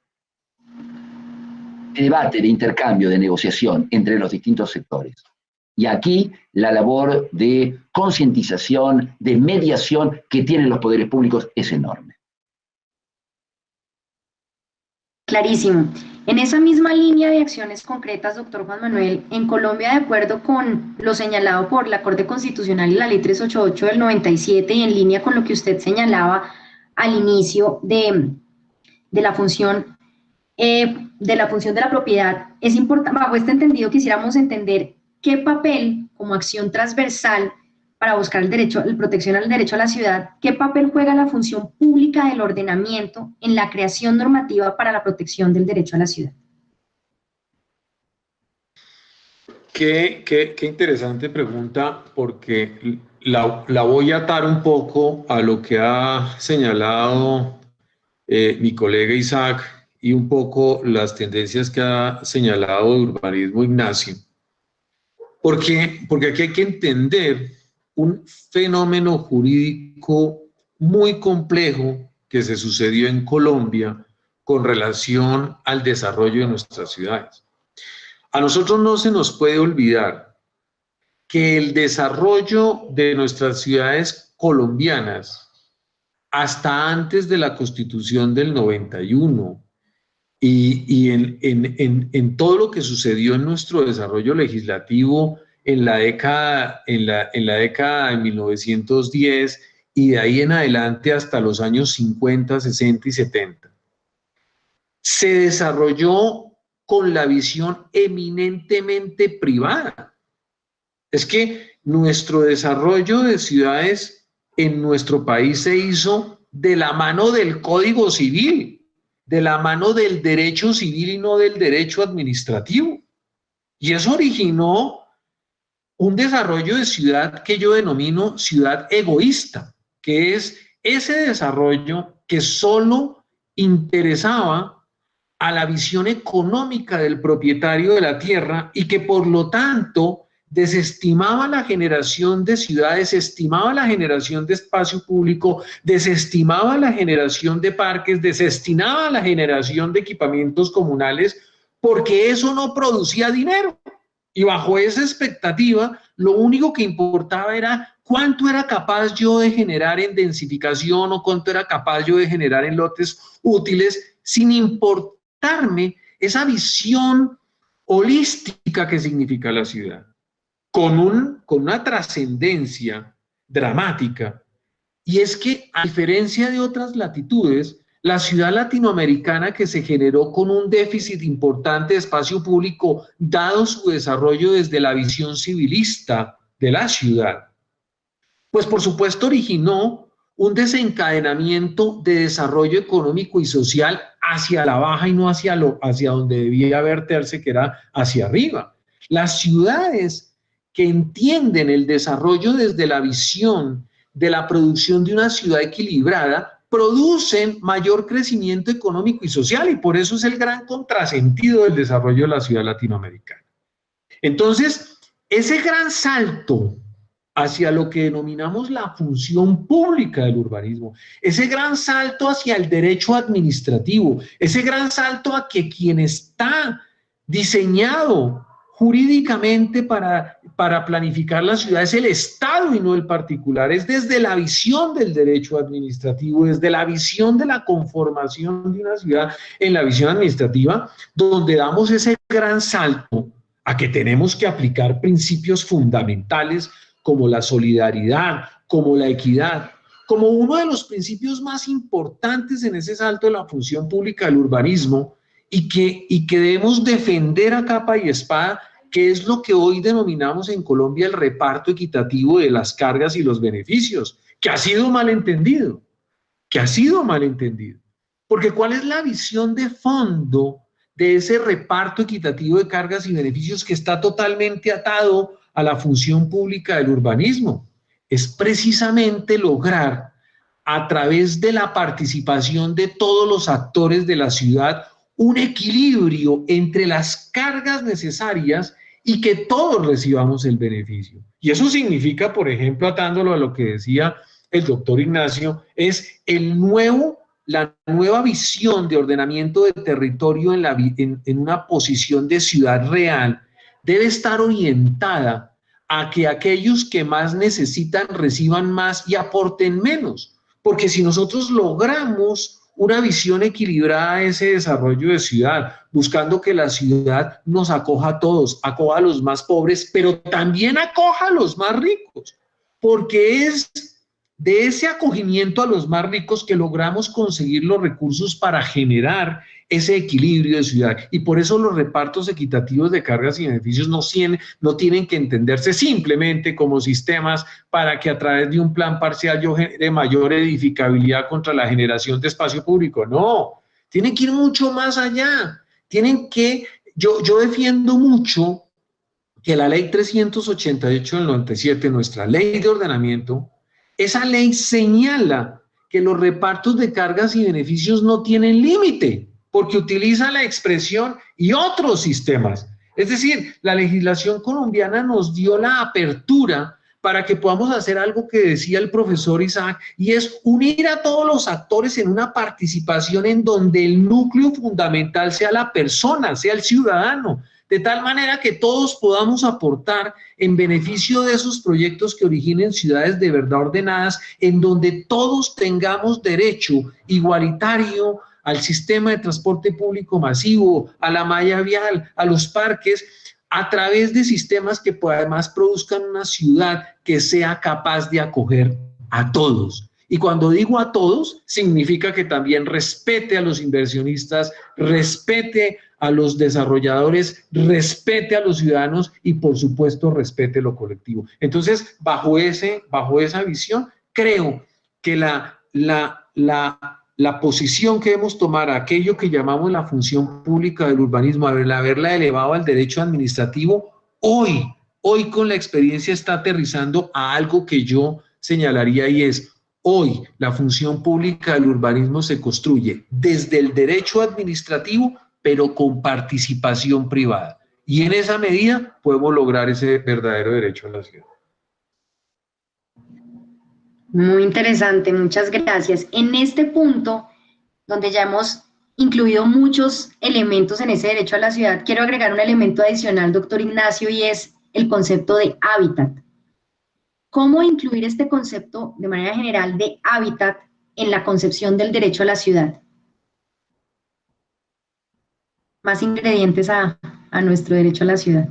de debate, de intercambio, de negociación entre los distintos sectores. Y aquí la labor de concientización, de mediación que tienen los poderes públicos es enorme. Clarísimo. En esa misma línea de acciones concretas, doctor Juan Manuel, en Colombia, de acuerdo con lo señalado por la Corte Constitucional y la Ley 388 del 97, y en línea con lo que usted señalaba al inicio de la función de la propiedad, es importante, bajo este entendido quisiéramos entender qué papel, como acción transversal para buscar el protección al derecho a la ciudad, qué papel juega la función pública del ordenamiento en la creación normativa para la protección del derecho a la ciudad. Qué interesante pregunta, porque la voy a atar un poco a lo que ha señalado mi colega Isaac y un poco las tendencias que ha señalado de urbanismo Ignacio. Porque aquí hay que entender un fenómeno jurídico muy complejo que se sucedió en Colombia con relación al desarrollo de nuestras ciudades. A nosotros no se nos puede olvidar que el desarrollo de nuestras ciudades colombianas, hasta antes de la Constitución del 91, y en todo lo que sucedió en nuestro desarrollo legislativo en la década de 1910 y de ahí en adelante hasta los años 50, 60 y 70, se desarrolló con la visión eminentemente privada. Es que nuestro desarrollo de ciudades en nuestro país se hizo de la mano del Código Civil, de la mano del derecho civil y no del derecho administrativo. Y eso originó un desarrollo de ciudad que yo denomino ciudad egoísta, que es ese desarrollo que solo interesaba a la visión económica del propietario de la tierra y que por lo tanto desestimaba la generación de ciudades, estimaba la generación de espacio público, desestimaba la generación de parques, desestimaba la generación de equipamientos comunales, porque eso no producía dinero. Y bajo esa expectativa, lo único que importaba era cuánto era capaz yo de generar en densificación o cuánto era capaz yo de generar en lotes útiles, sin importarme esa visión holística que significa la ciudad, con una trascendencia dramática. Y es que, a diferencia de otras latitudes, la ciudad latinoamericana, que se generó con un déficit importante de espacio público, dado su desarrollo desde la visión civilista de la ciudad, pues por supuesto originó un desencadenamiento de desarrollo económico y social hacia la baja y no hacia donde debía verterse, que era hacia arriba. Las ciudades que entienden el desarrollo desde la visión de la producción de una ciudad equilibrada producen mayor crecimiento económico y social, y por eso es el gran contrasentido del desarrollo de la ciudad latinoamericana. Entonces, ese gran salto hacia lo que denominamos la función pública del urbanismo, ese gran salto hacia el derecho administrativo, ese gran salto a que quien está diseñado jurídicamente para planificar la ciudad es el Estado y no el particular, es desde la visión del derecho administrativo, desde la visión de la conformación de una ciudad en la visión administrativa, donde damos ese gran salto a que tenemos que aplicar principios fundamentales como la solidaridad, como la equidad, como uno de los principios más importantes en ese salto de la función pública del urbanismo, y que debemos defender a capa y espada, que es lo que hoy denominamos en Colombia el reparto equitativo de las cargas y los beneficios, que ha sido malentendido, que ha sido malentendido. Porque ¿cuál es la visión de fondo de ese reparto equitativo de cargas y beneficios que está totalmente atado a la función pública del urbanismo? Es precisamente lograr, a través de la participación de todos los actores de la ciudad, un equilibrio entre las cargas necesarias y que todos recibamos el beneficio. Y eso significa, por ejemplo, atándolo a lo que decía el doctor Ignacio, es la nueva visión de ordenamiento de territorio en una posición de ciudad real debe estar orientada a que aquellos que más necesitan reciban más y aporten menos. Porque si nosotros logramos una visión equilibrada a ese desarrollo de ciudad, buscando que la ciudad nos acoja a todos, acoja a los más pobres, pero también acoja a los más ricos, porque es de ese acogimiento a los más ricos que logramos conseguir los recursos para generar ese equilibrio de ciudad. Y por eso los repartos equitativos de cargas y beneficios no tienen que entenderse simplemente como sistemas para que a través de un plan parcial yo genere mayor edificabilidad contra la generación de espacio público. No, tienen que ir mucho más allá. Yo defiendo mucho que la ley 388 del 97, nuestra ley de ordenamiento, esa ley señala que los repartos de cargas y beneficios no tienen límite, porque utiliza la expresión y otros sistemas. Es decir, la legislación colombiana nos dio la apertura para que podamos hacer algo que decía el profesor Isaac, y es unir a todos los actores en una participación en donde el núcleo fundamental sea la persona, sea el ciudadano, de tal manera que todos podamos aportar en beneficio de esos proyectos que originen ciudades de verdad ordenadas, en donde todos tengamos derecho igualitario al sistema de transporte público masivo, a la malla vial, a los parques, a través de sistemas que además produzcan una ciudad que sea capaz de acoger a todos. Y cuando digo a todos, significa que también respete a los inversionistas, respete a los desarrolladores, respete a los ciudadanos y, por supuesto, respete lo colectivo. Entonces, bajo esa visión, creo que la posición que debemos tomar, aquello que llamamos la función pública del urbanismo, haberla elevado al derecho administrativo, hoy con la experiencia está aterrizando a algo que yo señalaría, y es: hoy la función pública del urbanismo se construye desde el derecho administrativo, pero con participación privada. Y en esa medida podemos lograr ese verdadero derecho a la ciudad. Muy interesante, muchas gracias. En este punto, donde ya hemos incluido muchos elementos en ese derecho a la ciudad, quiero agregar un elemento adicional, doctor Ignacio, y es el concepto de hábitat. ¿Cómo incluir este concepto de manera general de hábitat en la concepción del derecho a la ciudad? Más ingredientes a nuestro derecho a la ciudad.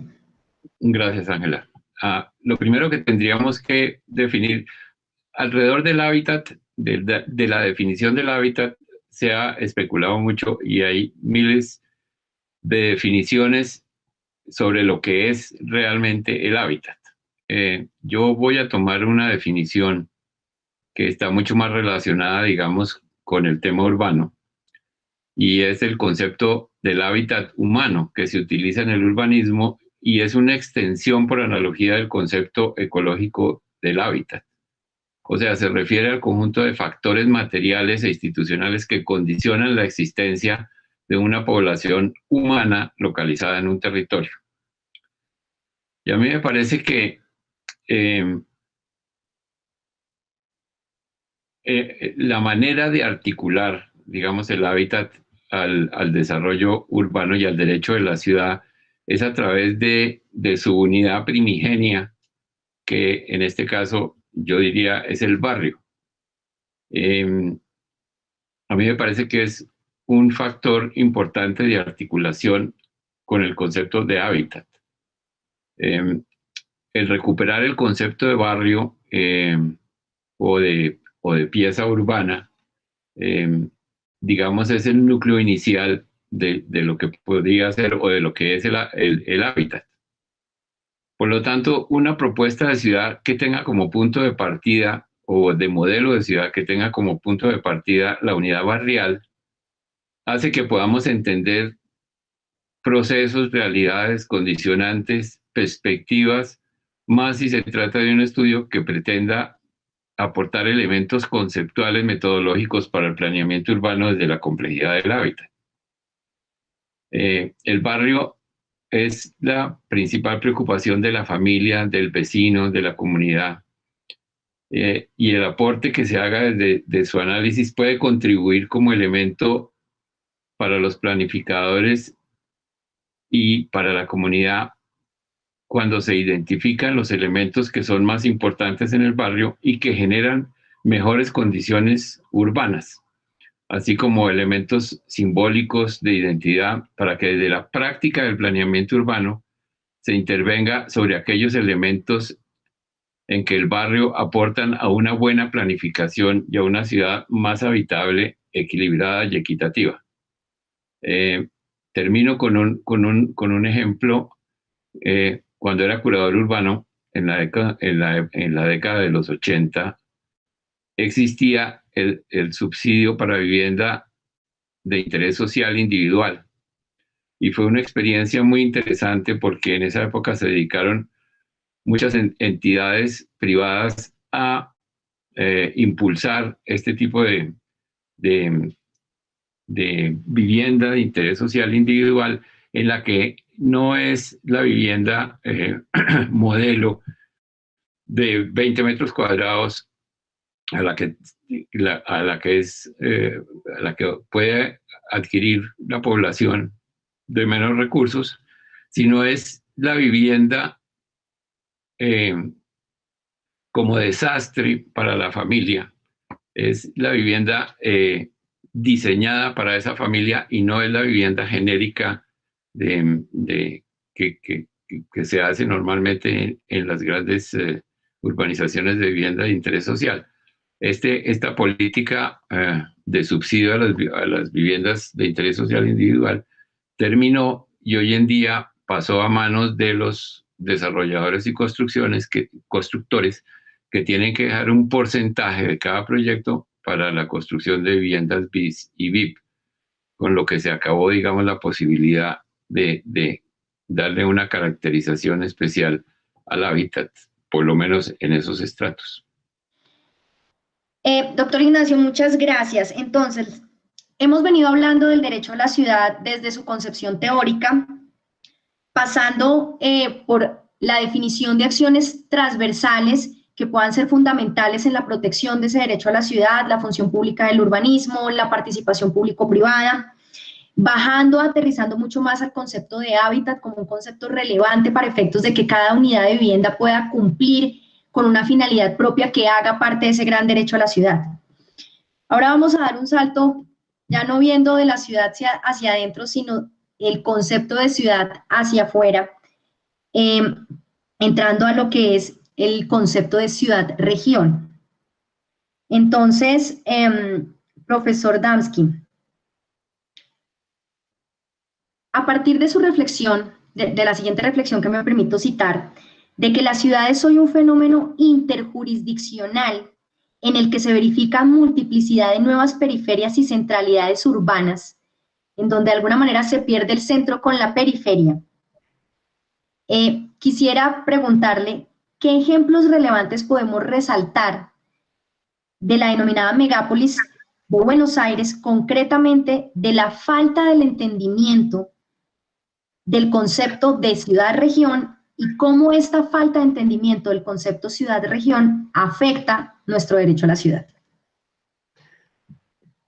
Gracias, Ángela. Lo primero que tendríamos que definir alrededor del hábitat, de la definición del hábitat, se ha especulado mucho y hay miles de definiciones sobre lo que es realmente el hábitat. Yo voy a tomar una definición que está mucho más relacionada, digamos, con el tema urbano, y es el concepto del hábitat humano que se utiliza en el urbanismo y es una extensión por analogía del concepto ecológico del hábitat. O sea, se refiere al conjunto de factores materiales e institucionales que condicionan la existencia de una población humana localizada en un territorio. Y a mí me parece que la manera de articular, digamos, el hábitat al desarrollo urbano y al derecho de la ciudad es a través de su unidad primigenia, que en este caso yo diría es el barrio. A mí me parece que es un factor importante de articulación con el concepto de hábitat. El recuperar el concepto de barrio o de pieza urbana, digamos, es el núcleo inicial de lo que podría ser o de lo que es el hábitat. Por lo tanto, una propuesta de ciudad que tenga como punto de partida o de modelo de ciudad que tenga como punto de partida la unidad barrial hace que podamos entender procesos, realidades, condicionantes, perspectivas, más si se trata de un estudio que pretenda aportar elementos conceptuales metodológicos para el planeamiento urbano desde la complejidad del hábitat. El barrio es la principal preocupación de la familia, del vecino, de la comunidad. Y el aporte que se haga desde su análisis puede contribuir como elemento para los planificadores y para la comunidad cuando se identifican los elementos que son más importantes en el barrio y que generan mejores condiciones urbanas, así como elementos simbólicos de identidad para que desde la práctica del planeamiento urbano se intervenga sobre aquellos elementos en que el barrio aportan a una buena planificación y a una ciudad más habitable, equilibrada y equitativa. Termino con un ejemplo. Cuando era curador urbano, en la década de los 80, existía el subsidio para vivienda de interés social individual. Y fue una experiencia muy interesante porque en esa época se dedicaron muchas entidades privadas a impulsar este tipo de vivienda de interés social individual, en la que no es la vivienda modelo de 20 metros cuadrados a la que puede adquirir la población de menos recursos, sino es la vivienda como desastre para la familia. Es la vivienda diseñada para esa familia y no es la vivienda genérica que se hace normalmente en las grandes urbanizaciones de vivienda de interés social. Esta política de subsidio a las viviendas de interés social individual terminó y hoy en día pasó a manos de los desarrolladores y constructores que tienen que dejar un porcentaje de cada proyecto para la construcción de viviendas BIS y VIP, con lo que se acabó, digamos, la posibilidad de darle una caracterización especial al hábitat, por lo menos en esos estratos. Doctor Ignacio, muchas gracias. Entonces, hemos venido hablando del derecho a la ciudad desde su concepción teórica, pasando por la definición de acciones transversales que puedan ser fundamentales en la protección de ese derecho a la ciudad, la función pública del urbanismo, la participación público-privada, bajando, aterrizando mucho más al concepto de hábitat como un concepto relevante para efectos de que cada unidad de vivienda pueda cumplir con una finalidad propia que haga parte de ese gran derecho a la ciudad. Ahora vamos a dar un salto, ya no viendo de la ciudad hacia adentro, sino el concepto de ciudad hacia afuera, entrando a lo que es el concepto de ciudad-región. Entonces, profesor Damski, a partir de su reflexión, de la siguiente reflexión que me permito citar, de que las ciudades son un fenómeno interjurisdiccional en el que se verifica multiplicidad de nuevas periferias y centralidades urbanas, en donde de alguna manera se pierde el centro con la periferia. Quisiera preguntarle, ¿qué ejemplos relevantes podemos resaltar de la denominada megápolis de Buenos Aires, concretamente de la falta del entendimiento del concepto de ciudad-región y cómo esta falta de entendimiento del concepto ciudad-región afecta nuestro derecho a la ciudad?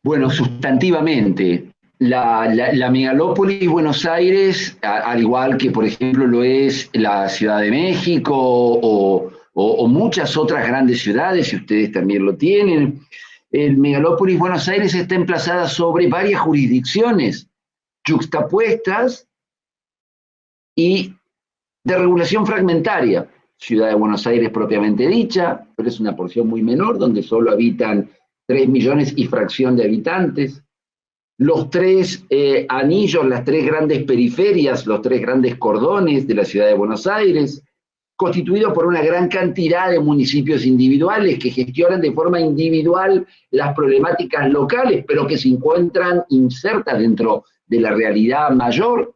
Bueno, sustantivamente, la megalópolis Buenos Aires, al igual que, por ejemplo, lo es la Ciudad de México o muchas otras grandes ciudades, y ustedes también lo tienen, el megalópolis Buenos Aires está emplazada sobre varias jurisdicciones yuxtapuestas y de regulación fragmentaria. Ciudad de Buenos Aires propiamente dicha, pero es una porción muy menor, donde solo habitan 3 millones y fracción de habitantes. los tres anillos, las tres grandes periferias, los tres grandes cordones de la ciudad de Buenos Aires, constituido por una gran cantidad de municipios individuales que gestionan de forma individual las problemáticas locales, pero que se encuentran insertas dentro de la realidad mayor.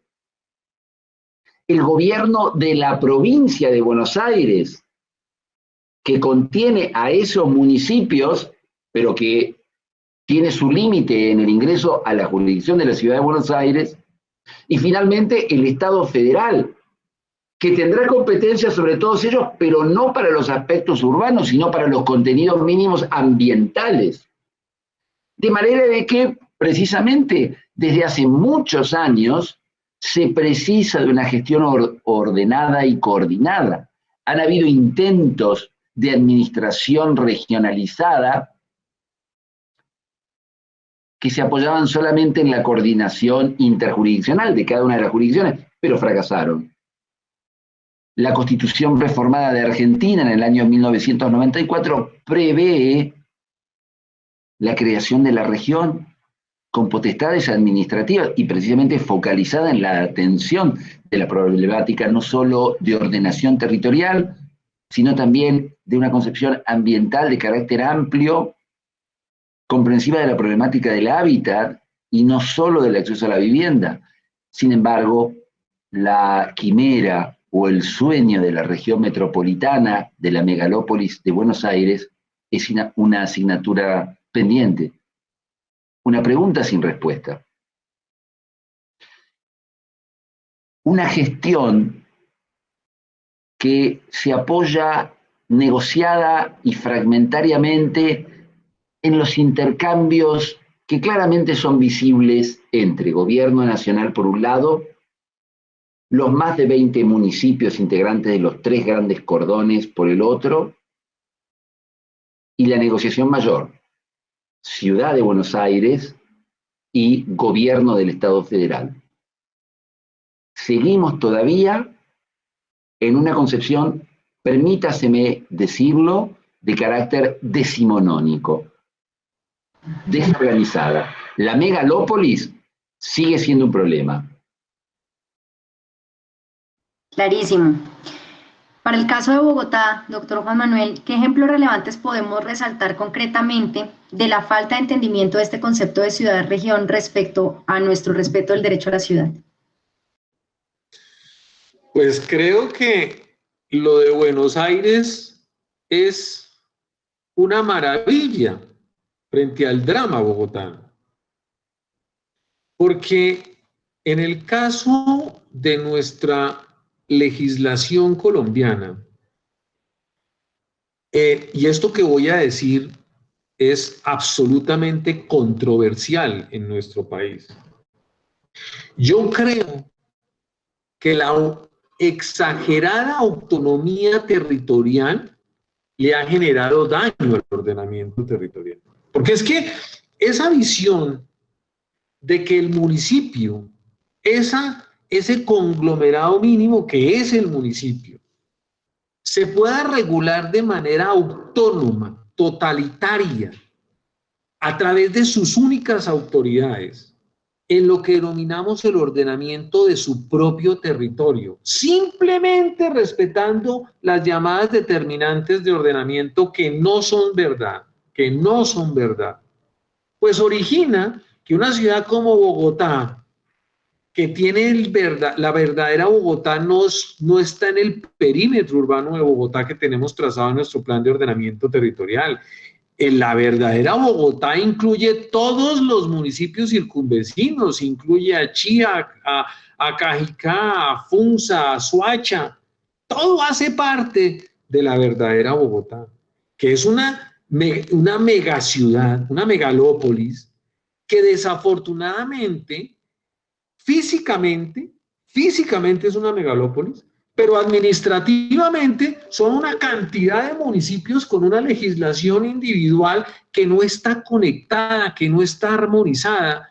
El gobierno de la provincia de Buenos Aires, que contiene a esos municipios, pero que tiene su límite en el ingreso a la jurisdicción de la ciudad de Buenos Aires, y finalmente el Estado federal, que tendrá competencia sobre todos ellos, pero no para los aspectos urbanos, sino para los contenidos mínimos ambientales. De manera de que, precisamente, desde hace muchos años, se precisa de una gestión ordenada y coordinada. Han habido intentos de administración regionalizada que se apoyaban solamente en la coordinación interjurisdiccional de cada una de las jurisdicciones, pero fracasaron. La Constitución reformada de Argentina en el año 1994 prevé la creación de la región con potestades administrativas y precisamente focalizada en la atención de la problemática no solo de ordenación territorial, sino también de una concepción ambiental de carácter amplio, comprensiva de la problemática del hábitat y no solo del acceso a la vivienda. Sin embargo, la quimera o el sueño de la región metropolitana de la megalópolis de Buenos Aires es una asignatura pendiente, una pregunta sin respuesta. Una gestión que se apoya negociada y fragmentariamente en los intercambios que claramente son visibles entre Gobierno Nacional por un lado, los más de 20 municipios integrantes de los tres grandes cordones por el otro, y la negociación mayor, Ciudad de Buenos Aires y Gobierno del Estado Federal. Seguimos todavía en una concepción, permítaseme decirlo, de carácter decimonónico, desorganizada. La megalópolis sigue siendo un problema. Clarísimo. Para el caso de Bogotá, doctor Juan Manuel, ¿qué ejemplos relevantes podemos resaltar concretamente de la falta de entendimiento de este concepto de ciudad-región respecto a nuestro respeto del derecho a la ciudad? Pues creo que lo de Buenos Aires es una maravilla frente al drama bogotano. Porque en el caso de nuestra legislación colombiana, y esto que voy a decir es absolutamente controversial en nuestro país. Yo creo que la exagerada autonomía territorial le ha generado daño al ordenamiento territorial. Porque es que esa visión de que el municipio, ese conglomerado mínimo que es el municipio, se pueda regular de manera autónoma, totalitaria, a través de sus únicas autoridades, en lo que denominamos el ordenamiento de su propio territorio, simplemente respetando las llamadas determinantes de ordenamiento que no son verdad, pues origina que una ciudad como Bogotá, que tiene la verdadera Bogotá, no está en el perímetro urbano de Bogotá que tenemos trazado en nuestro plan de ordenamiento territorial. La verdadera Bogotá incluye todos los municipios circunvecinos, incluye a Chía, a Cajicá, a Funza, a Soacha. Todo hace parte de la verdadera Bogotá, que es una megaciudad, una megalópolis, que desafortunadamente, físicamente es una megalópolis, pero administrativamente son una cantidad de municipios con una legislación individual que no está conectada, que no está armonizada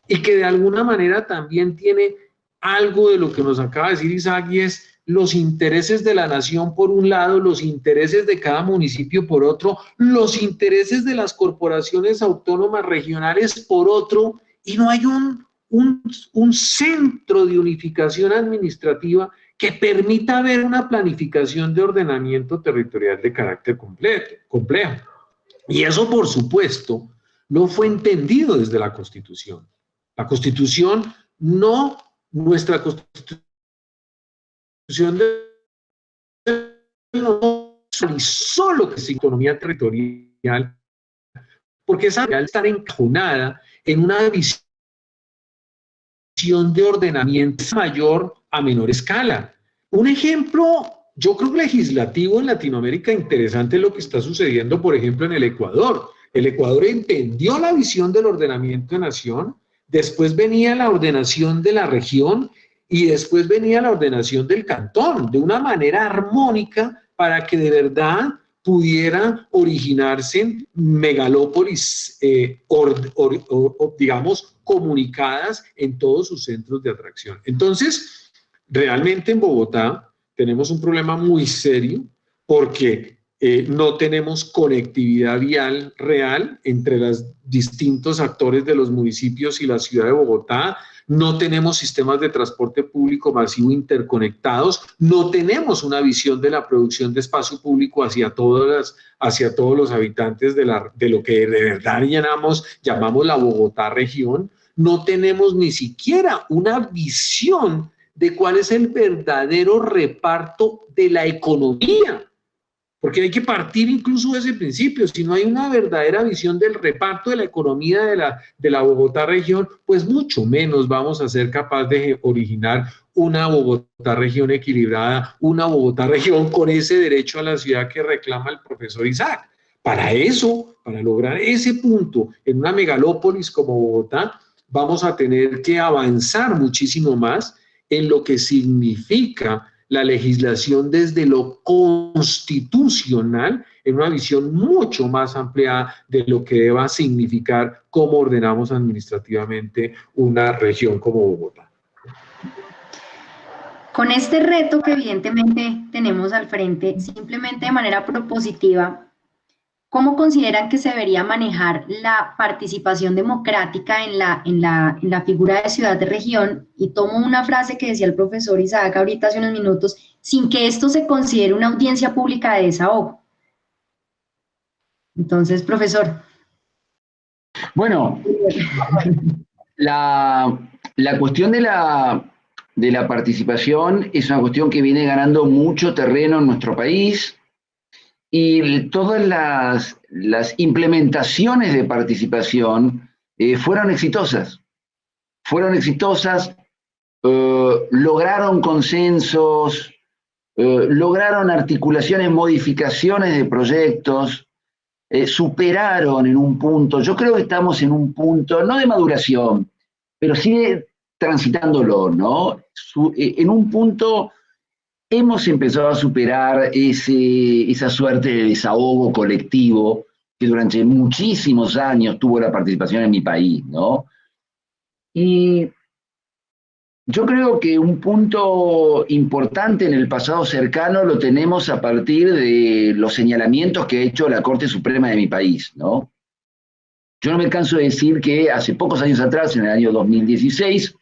y que de alguna manera también tiene algo de lo que nos acaba de decir Isaac, y es los intereses de la nación por un lado, los intereses de cada municipio por otro, los intereses de las corporaciones autónomas regionales por otro, y no hay un centro de unificación administrativa que permita ver una planificación de ordenamiento territorial de carácter complejo. Y eso, por supuesto, no fue entendido desde la Constitución. La Constitución no, nuestra Constitución no realizó lo que es autonomía territorial, porque esa realidad está encajonada en una visión de ordenamiento mayor a menor escala. Un ejemplo, yo creo legislativo en Latinoamérica interesante es lo que está sucediendo, por ejemplo, en el Ecuador. El Ecuador entendió la visión del ordenamiento de nación, después venía la ordenación de la región y después venía la ordenación del cantón, de una manera armónica para que de verdad pudiera originarse megalópolis, digamos, comunicadas en todos sus centros de atracción. Entonces, realmente en Bogotá tenemos un problema muy serio porque no tenemos conectividad vial real entre los distintos actores de los municipios y la ciudad de Bogotá. No tenemos sistemas de transporte público masivo interconectados, no tenemos una visión de la producción de espacio público hacia todos los habitantes de lo que de verdad llamamos la Bogotá región, no tenemos ni siquiera una visión de cuál es el verdadero reparto de la economía. Porque hay que partir incluso de ese principio. Si no hay una verdadera visión del reparto de la economía de la Bogotá región, pues mucho menos vamos a ser capaces de originar una Bogotá región equilibrada, una Bogotá región con ese derecho a la ciudad que reclama el profesor Isaac. Para eso, para lograr ese punto en una megalópolis como Bogotá, vamos a tener que avanzar muchísimo más en lo que significa la legislación desde lo constitucional en una visión mucho más ampliada de lo que deba significar cómo ordenamos administrativamente una región como Bogotá. Con este reto que evidentemente tenemos al frente, simplemente de manera propositiva, ¿cómo consideran que se debería manejar la participación democrática en la figura de ciudad de región? Y tomo una frase que decía el profesor Isaac ahorita hace unos minutos, sin que esto se considere una audiencia pública de desahogo. Entonces, profesor. Bueno, la cuestión de la participación es una cuestión que viene ganando mucho terreno en nuestro país. Y todas las implementaciones de participación fueron exitosas. Lograron consensos, lograron articulaciones, modificaciones de proyectos, superaron en un punto, yo creo que estamos en un punto, no de maduración, pero sí de transitándolo, ¿no? En un punto hemos empezado a superar esa suerte de desahogo colectivo que durante muchísimos años tuvo la participación en mi país, ¿no? Y yo creo que un punto importante en el pasado cercano lo tenemos a partir de los señalamientos que ha hecho la Corte Suprema de mi país, ¿no? Yo no me canso de decir que hace pocos años atrás, en el año 2016,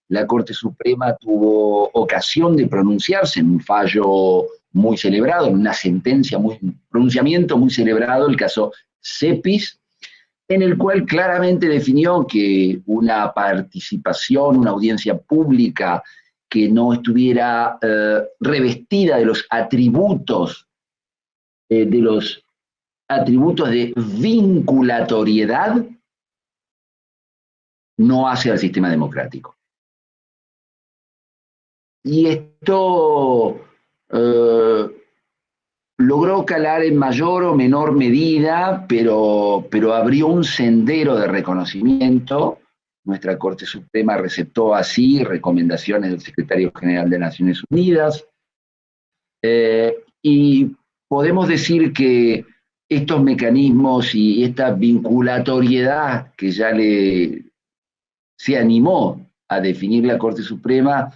la Corte Suprema tuvo ocasión de pronunciarse en un fallo muy celebrado, en una sentencia, un pronunciamiento muy celebrado, el caso Cepis, en el cual claramente definió que una participación, una audiencia pública que no estuviera revestida de los atributos de vinculatoriedad, no hace al sistema democrático. Y esto logró calar en mayor o menor medida, pero abrió un sendero de reconocimiento. Nuestra Corte Suprema receptó así recomendaciones del Secretario General de Naciones Unidas, y podemos decir que estos mecanismos y esta vinculatoriedad que ya se animó a definir la Corte Suprema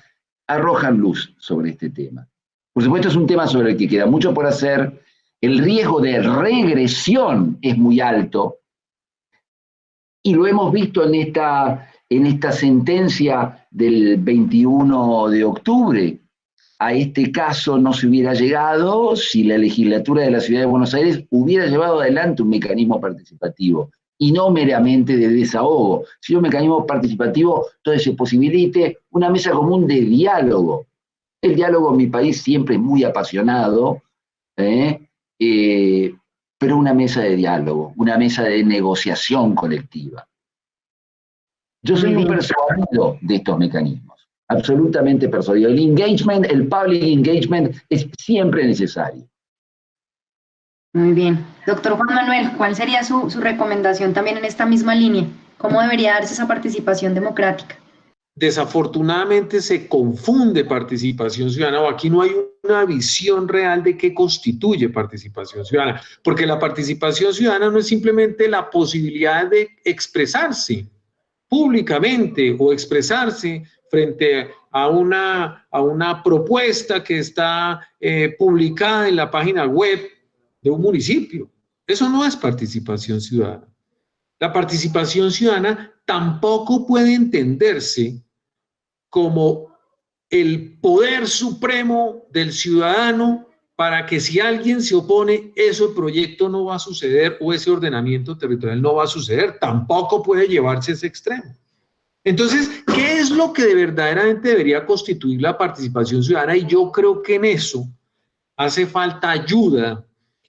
arrojan luz sobre este tema. Por supuesto, es un tema sobre el que queda mucho por hacer. El riesgo de regresión es muy alto y lo hemos visto en esta sentencia del 21 de octubre. A este caso no se hubiera llegado si la legislatura de la Ciudad de Buenos Aires hubiera llevado adelante un mecanismo participativo, y no meramente de desahogo, sino un mecanismo participativo donde se posibilite una mesa común de diálogo. El diálogo en mi país siempre es muy apasionado, pero una mesa de diálogo, una mesa de negociación colectiva. Yo soy un persuadido de estos mecanismos, absolutamente persuadido. El engagement, el public engagement es siempre necesario. Muy bien. Doctor Juan Manuel, ¿cuál sería su recomendación también en esta misma línea? ¿Cómo debería darse esa participación democrática? Desafortunadamente se confunde participación ciudadana, o aquí no hay una visión real de qué constituye participación ciudadana, porque la participación ciudadana no es simplemente la posibilidad de expresarse públicamente o expresarse frente a una propuesta que está publicada en la página web de un municipio. Eso no es participación ciudadana. La participación ciudadana tampoco puede entenderse como el poder supremo del ciudadano para que si alguien se opone, ese proyecto no va a suceder o ese ordenamiento territorial no va a suceder. Tampoco puede llevarse a ese extremo. Entonces, ¿qué es lo que verdaderamente debería constituir la participación ciudadana? Y yo creo que en eso hace falta ayuda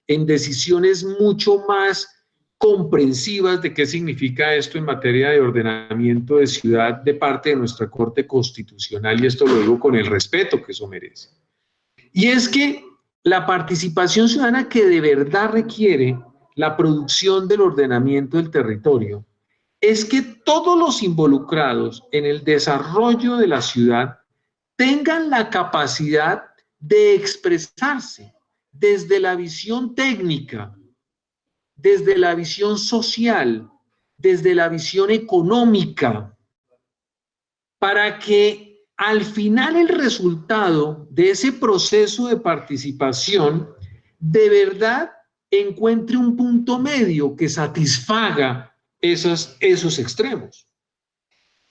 en decisiones mucho más comprensivas de qué significa esto en materia de ordenamiento de ciudad de parte de nuestra Corte Constitucional, y esto lo digo con el respeto que eso merece. Y es que la participación ciudadana que de verdad requiere la producción del ordenamiento del territorio es que todos los involucrados en el desarrollo de la ciudad tengan la capacidad de expresarse desde la visión técnica, desde la visión social, desde la visión económica, para que al final el resultado de ese proceso de participación de verdad encuentre un punto medio que satisfaga esos extremos.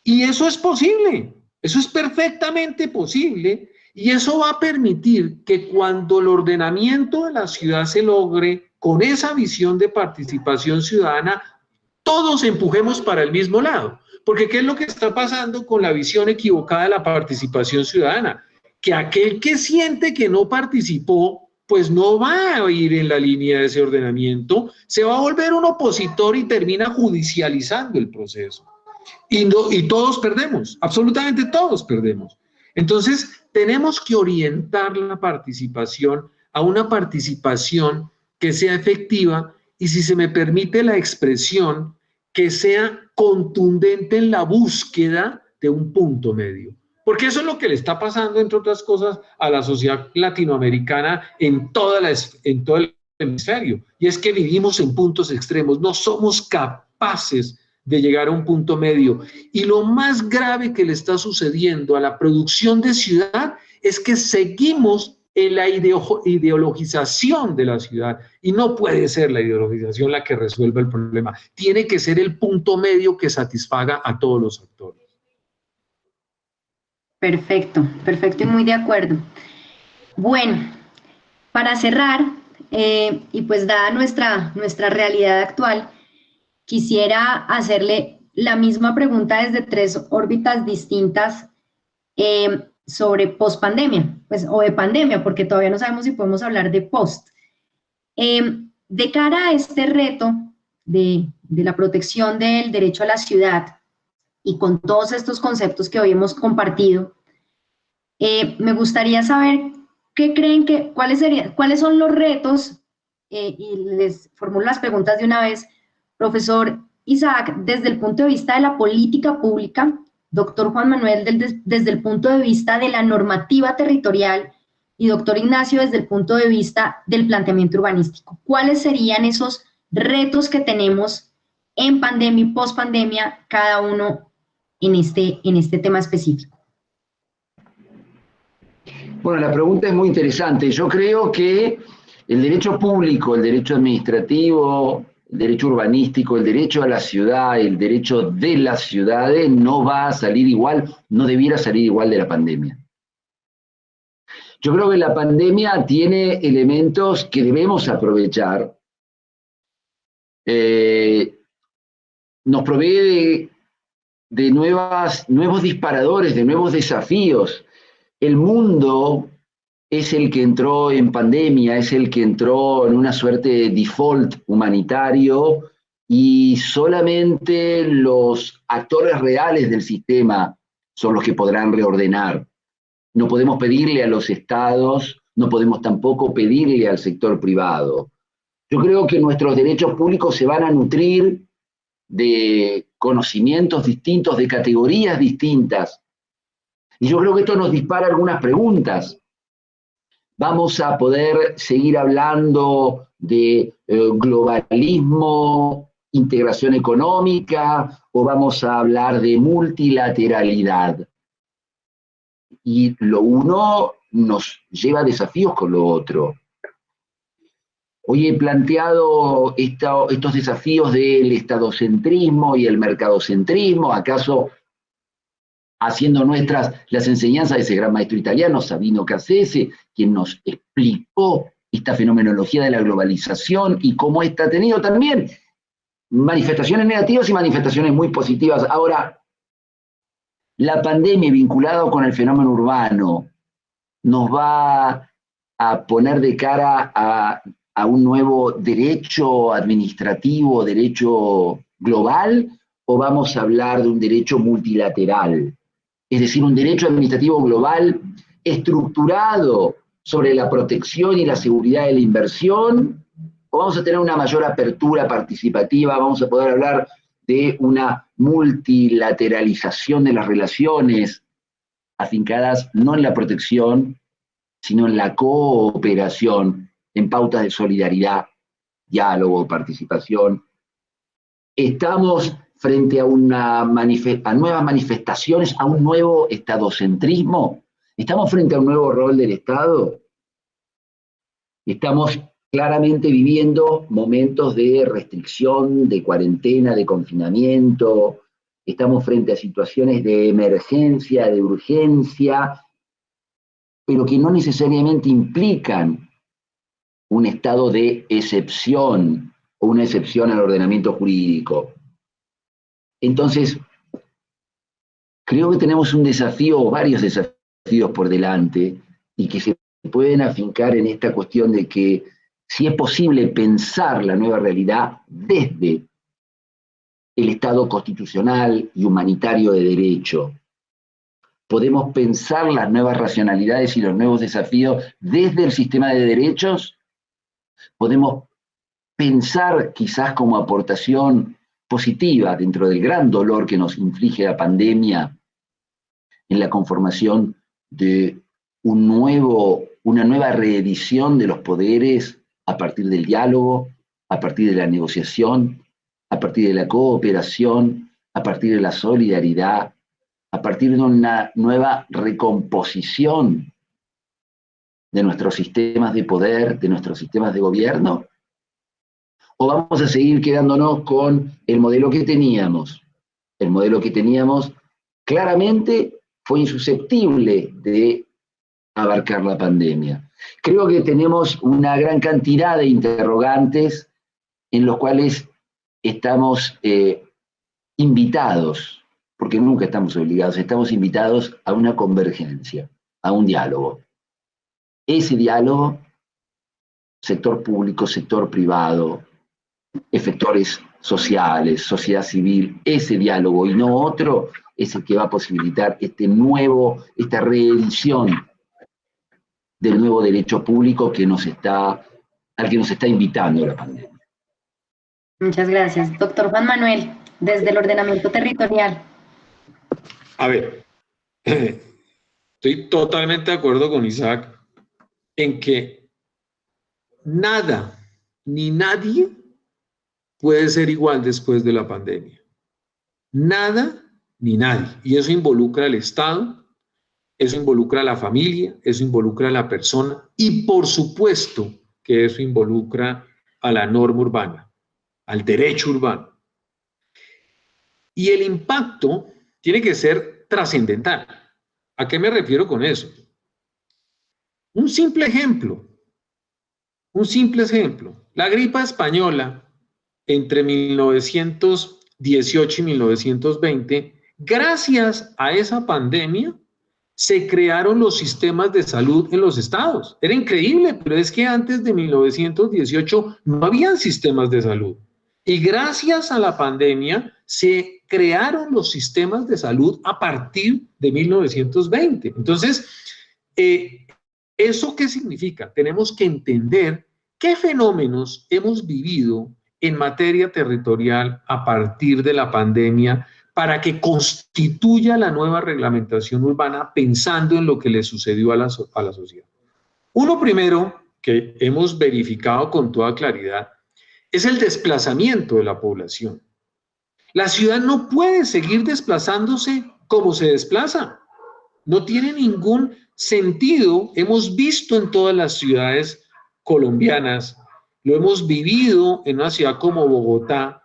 Y eso es posible, eso es perfectamente posible, y eso va a permitir que cuando el ordenamiento de la ciudad se logre con esa visión de participación ciudadana, todos empujemos para el mismo lado. Porque ¿qué es lo que está pasando con la visión equivocada de la participación ciudadana? Que aquel que siente que no participó, pues no va a ir en la línea de ese ordenamiento, se va a volver un opositor y termina judicializando el proceso. Y todos perdemos, absolutamente todos perdemos. Entonces, tenemos que orientar la participación a una participación que sea efectiva y, si se me permite la expresión, que sea contundente en la búsqueda de un punto medio. Porque eso es lo que le está pasando, entre otras cosas, a la sociedad latinoamericana en todo el hemisferio. Y es que vivimos en puntos extremos, no somos capaces de llegar a un punto medio. Y lo más grave que le está sucediendo a la producción de ciudad es que seguimos en la ideologización de la ciudad, y no puede ser la ideologización la que resuelva el problema, tiene que ser el punto medio que satisfaga a todos los actores. Perfecto, perfecto y muy de acuerdo. Bueno, para cerrar, y pues dada nuestra realidad actual, quisiera hacerle la misma pregunta desde tres órbitas distintas sobre post-pandemia, pues, o de pandemia, porque todavía no sabemos si podemos hablar de post. De cara a este reto de la protección del derecho a la ciudad y con todos estos conceptos que hoy hemos compartido, me gustaría saber qué creen cuáles son los retos, y les formulo las preguntas de una vez. Profesor Isaac, desde el punto de vista de la política pública, doctor Juan Manuel, desde el punto de vista de la normativa territorial, y doctor Ignacio, desde el punto de vista del planteamiento urbanístico. ¿Cuáles serían esos retos que tenemos en pandemia y post-pandemia, cada uno en este tema específico? Bueno, la pregunta es muy interesante. Yo creo que el derecho público, el derecho administrativo, el derecho urbanístico, el derecho a la ciudad, el derecho de las ciudades no va a salir igual, no debiera salir igual de la pandemia. Yo creo que la pandemia tiene elementos que debemos aprovechar. Nos provee de nuevos disparadores, de nuevos desafíos. El mundo es el que entró en pandemia, es el que entró en una suerte de default humanitario y solamente los actores reales del sistema son los que podrán reordenar. No podemos pedirle a los estados, no podemos tampoco pedirle al sector privado. Yo creo que nuestros derechos públicos se van a nutrir de conocimientos distintos, de categorías distintas. Y yo creo que esto nos dispara algunas preguntas. ¿Vamos a poder seguir hablando de globalismo, integración económica, o vamos a hablar de multilateralidad? Y lo uno nos lleva a desafíos con lo otro. Hoy he planteado estos desafíos del estadocentrismo y el mercadocentrismo, ¿acaso haciendo nuestras las enseñanzas de ese gran maestro italiano, Sabino Cassese, quien nos explicó esta fenomenología de la globalización y cómo esta ha tenido también manifestaciones negativas y manifestaciones muy positivas? Ahora, la pandemia vinculada con el fenómeno urbano nos va a poner de cara a un nuevo derecho administrativo, derecho global, o vamos a hablar de un derecho multilateral, es decir, un derecho administrativo global estructurado sobre la protección y la seguridad de la inversión, o vamos a tener una mayor apertura participativa, vamos a poder hablar de una multilateralización de las relaciones afincadas no en la protección, sino en la cooperación, en pautas de solidaridad, diálogo, participación. Estamos frente a nuevas manifestaciones, a un nuevo estadocentrismo. Estamos frente a un nuevo rol del Estado. Estamos claramente viviendo momentos de restricción, de cuarentena, de confinamiento. Estamos frente a situaciones de emergencia, de urgencia, pero que no necesariamente implican un estado de excepción o una excepción al ordenamiento jurídico. Entonces, creo que tenemos un desafío, o varios desafíos por delante, y que se pueden afincar en esta cuestión de que si es posible pensar la nueva realidad desde el Estado constitucional y humanitario de derecho. Podemos pensar las nuevas racionalidades y los nuevos desafíos desde el sistema de derechos. Podemos pensar quizás como aportación positiva dentro del gran dolor que nos inflige la pandemia en la conformación de una nueva reedición de los poderes a partir del diálogo, a partir de la negociación, a partir de la cooperación, a partir de la solidaridad, a partir de una nueva recomposición de nuestros sistemas de poder, de nuestros sistemas de gobierno, o vamos a seguir quedándonos con el modelo que teníamos. El modelo que teníamos claramente fue insusceptible de abarcar la pandemia. Creo que tenemos una gran cantidad de interrogantes en los cuales estamos invitados, porque nunca estamos obligados, estamos invitados a una convergencia, a un diálogo. Ese diálogo, sector público, sector privado, efectores sociales, sociedad civil, ese diálogo y no otro, es el que va a posibilitar esta reedición del nuevo derecho público al que nos está invitando la pandemia. Muchas gracias. Doctor Juan Manuel, desde el ordenamiento territorial. A ver, estoy totalmente de acuerdo con Isaac en que nada ni nadie puede ser igual después de la pandemia. Nada ni nadie. Y eso involucra al Estado, eso involucra a la familia, eso involucra a la persona y por supuesto que eso involucra a la norma urbana, al derecho urbano. Y el impacto tiene que ser trascendental. ¿A qué me refiero con eso? Un simple ejemplo. La gripe española entre 1918 y 1920, gracias a esa pandemia, se crearon los sistemas de salud en los estados. Era increíble, pero es que antes de 1918 no habían sistemas de salud. Y gracias a la pandemia se crearon los sistemas de salud a partir de 1920. Entonces, ¿eso qué significa? Tenemos que entender qué fenómenos hemos vivido en materia territorial a partir de la pandemia para que constituya la nueva reglamentación urbana pensando en lo que le sucedió a la sociedad. Uno primero que hemos verificado con toda claridad es el desplazamiento de la población. La ciudad no puede seguir desplazándose como se desplaza. No tiene ningún sentido. Hemos visto en todas las ciudades colombianas, lo hemos vivido en una ciudad como Bogotá,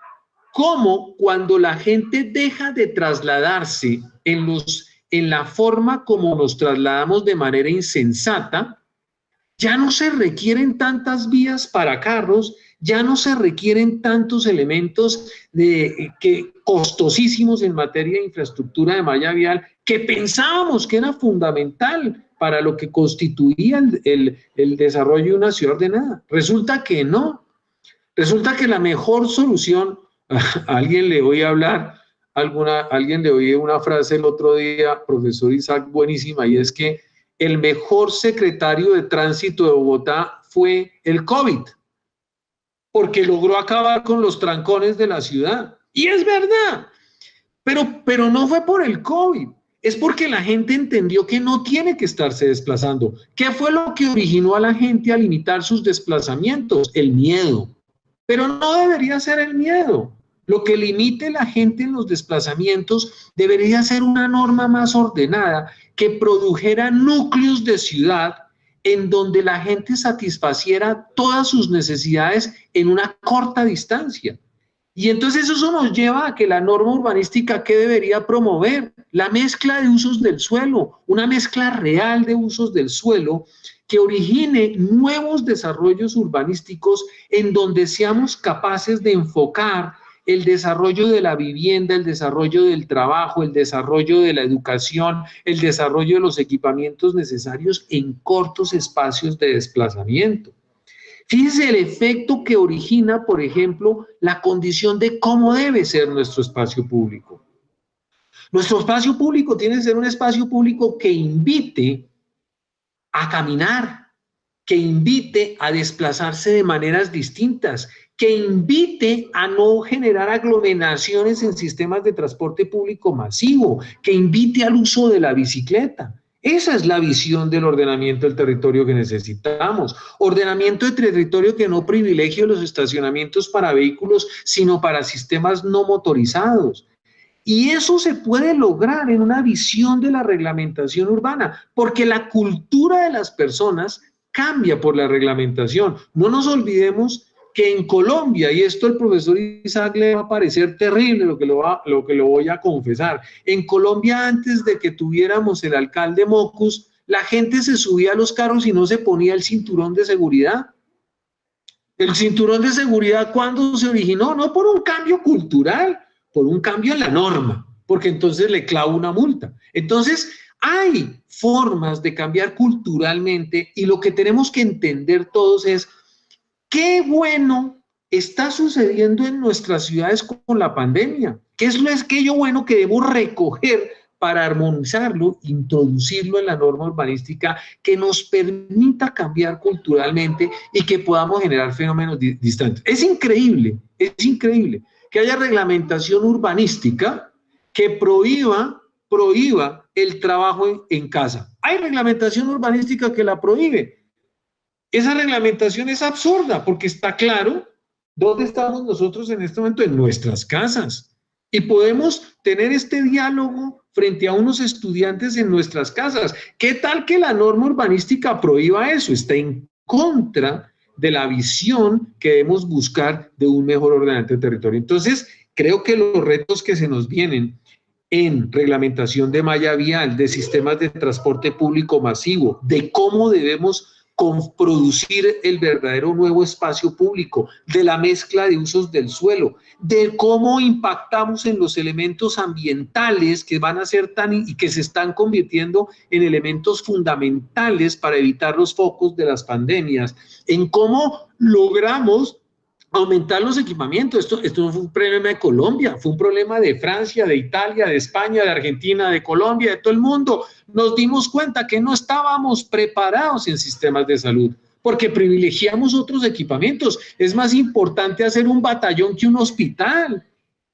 como cuando la gente deja de trasladarse en la forma como nos trasladamos de manera insensata, ya no se requieren tantas vías para carros, ya no se requieren tantos elementos costosísimos en materia de infraestructura de malla vial que pensábamos que era fundamental para lo que constituía el desarrollo de una ciudad ordenada. Resulta que no. Resulta que la mejor solución, a alguien le oí hablar, alguien le oí una frase el otro día, profesor Isaac, buenísima, y es que el mejor secretario de tránsito de Bogotá fue el COVID, porque logró acabar con los trancones de la ciudad. Y es verdad, pero no fue por el COVID. Es porque la gente entendió que no tiene que estarse desplazando. ¿Qué fue lo que originó a la gente a limitar sus desplazamientos? El miedo. Pero no debería ser el miedo. Lo que limite a la gente en los desplazamientos debería ser una norma más ordenada que produjera núcleos de ciudad en donde la gente satisfaciera todas sus necesidades en una corta distancia. Y entonces eso nos lleva a que la norma urbanística, ¿qué debería promover? La mezcla de usos del suelo, una mezcla real de usos del suelo que origine nuevos desarrollos urbanísticos en donde seamos capaces de enfocar el desarrollo de la vivienda, el desarrollo del trabajo, el desarrollo de la educación, el desarrollo de los equipamientos necesarios en cortos espacios de desplazamiento. Fíjese el efecto que origina, por ejemplo, la condición de cómo debe ser nuestro espacio público. Nuestro espacio público tiene que ser un espacio público que invite a caminar, que invite a desplazarse de maneras distintas, que invite a no generar aglomeraciones en sistemas de transporte público masivo, que invite al uso de la bicicleta. Esa es la visión del ordenamiento del territorio que necesitamos. Ordenamiento de territorio que no privilegie los estacionamientos para vehículos, sino para sistemas no motorizados. Y eso se puede lograr en una visión de la reglamentación urbana, porque la cultura de las personas cambia por la reglamentación. No nos olvidemos que en Colombia, y esto al profesor Isaac le va a parecer terrible lo que lo voy a confesar, en Colombia antes de que tuviéramos el alcalde Mocus, la gente se subía a los carros y no se ponía el cinturón de seguridad. El cinturón de seguridad, ¿cuándo se originó? No por un cambio cultural, por un cambio en la norma, porque entonces le clavo una multa. Entonces, hay formas de cambiar culturalmente y lo que tenemos que entender todos es qué bueno está sucediendo en nuestras ciudades con la pandemia. ¿Qué es aquello bueno que debemos recoger para armonizarlo, introducirlo en la norma urbanística que nos permita cambiar culturalmente y que podamos generar fenómenos distantes? Es increíble que haya reglamentación urbanística que prohíba el trabajo en casa. Hay reglamentación urbanística que la prohíbe. Esa reglamentación es absurda porque está claro dónde estamos nosotros en este momento, en nuestras casas. Y podemos tener este diálogo frente a unos estudiantes en nuestras casas. ¿Qué tal que la norma urbanística prohíba eso? Está en contra de la visión que debemos buscar de un mejor ordenamiento del territorio. Entonces, creo que los retos que se nos vienen en reglamentación de malla vial, de sistemas de transporte público masivo, de cómo debemos producir el verdadero nuevo espacio público, de la mezcla de usos del suelo, de cómo impactamos en los elementos ambientales que van a ser y que se están convirtiendo en elementos fundamentales para evitar los focos de las pandemias, en cómo logramos aumentar los equipamientos. Esto no fue un problema de Colombia, fue un problema de Francia, de Italia, de España, de Argentina, de Colombia, de todo el mundo. Nos dimos cuenta que no estábamos preparados en sistemas de salud, porque privilegiamos otros equipamientos. Es más importante hacer un batallón que un hospital.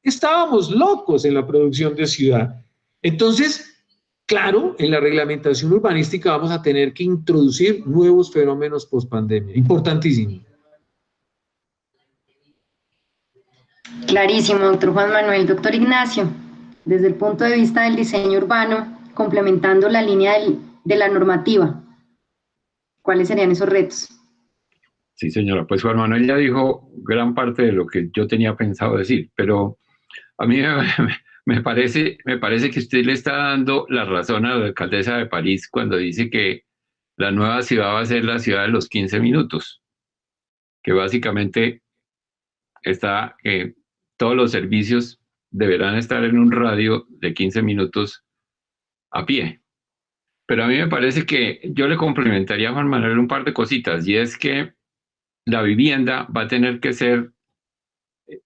Estábamos locos en la producción de ciudad. Entonces, claro, en la reglamentación urbanística vamos a tener que introducir nuevos fenómenos post-pandemia. Importantísimo. Clarísimo, doctor Juan Manuel. Doctor Ignacio, desde el punto de vista del diseño urbano, complementando la línea de la normativa, ¿cuáles serían esos retos? Sí, señora, pues Juan Manuel ya dijo gran parte de lo que yo tenía pensado decir, pero a mí me parece que usted le está dando la razón a la alcaldesa de París cuando dice que la nueva ciudad va a ser la ciudad de los 15 minutos, que básicamente está todos los servicios deberán estar en un radio de 15 minutos a pie. Pero a mí me parece que yo le complementaría a Juan Manuel un par de cositas, y es que la vivienda va a tener que ser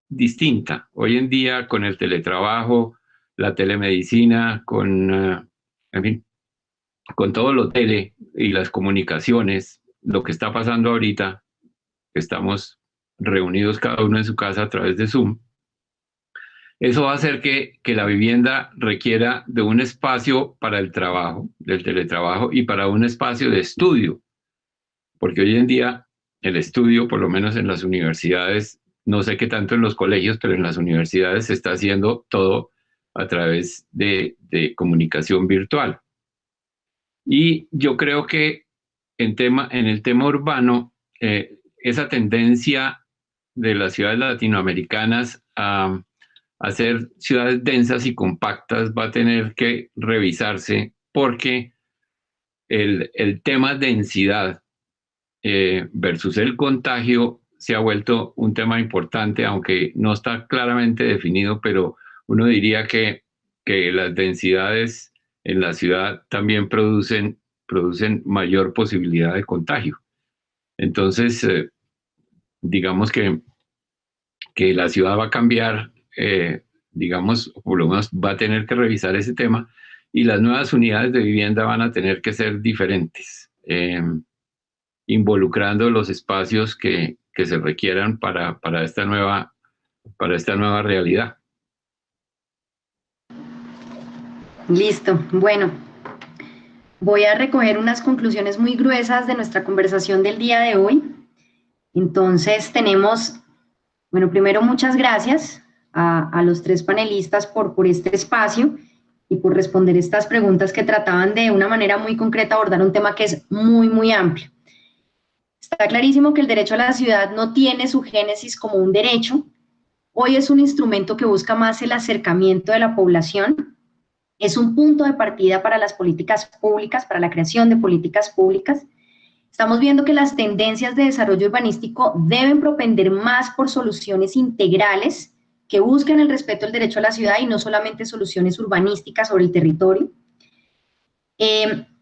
distinta. Hoy en día, con el teletrabajo, la telemedicina, en fin, con todo lo tele y las comunicaciones, lo que está pasando ahorita, estamos reunidos cada uno en su casa a través de Zoom, eso va a hacer que la vivienda requiera de un espacio para el trabajo, del teletrabajo, y para un espacio de estudio, porque hoy en día el estudio, por lo menos en las universidades, no sé qué tanto en los colegios, pero en las universidades se está haciendo todo a través de comunicación virtual. Y yo creo que en el tema urbano, esa tendencia de las ciudades latinoamericanas a hacer ciudades densas y compactas va a tener que revisarse, porque el tema densidad versus el contagio se ha vuelto un tema importante, aunque no está claramente definido, pero uno diría que las densidades en la ciudad también producen mayor posibilidad de contagio. Entonces, digamos que la ciudad va a cambiar, digamos, por lo menos va a tener que revisar ese tema, y las nuevas unidades de vivienda van a tener que ser diferentes, involucrando los espacios que se requieran para esta nueva realidad. Listo. Bueno, voy a recoger unas conclusiones muy gruesas de nuestra conversación del día de hoy. Entonces tenemos, bueno, primero muchas gracias a los tres panelistas por este espacio y por responder estas preguntas que trataban de una manera muy concreta abordar un tema que es muy, muy amplio. Está clarísimo que el derecho a la ciudad no tiene su génesis como un derecho. Hoy es un instrumento que busca más el acercamiento de la población. Es un punto de partida para las políticas públicas, para la creación de políticas públicas. Estamos viendo que las tendencias de desarrollo urbanístico deben propender más por soluciones integrales que busquen el respeto del derecho a la ciudad y no solamente soluciones urbanísticas sobre el territorio.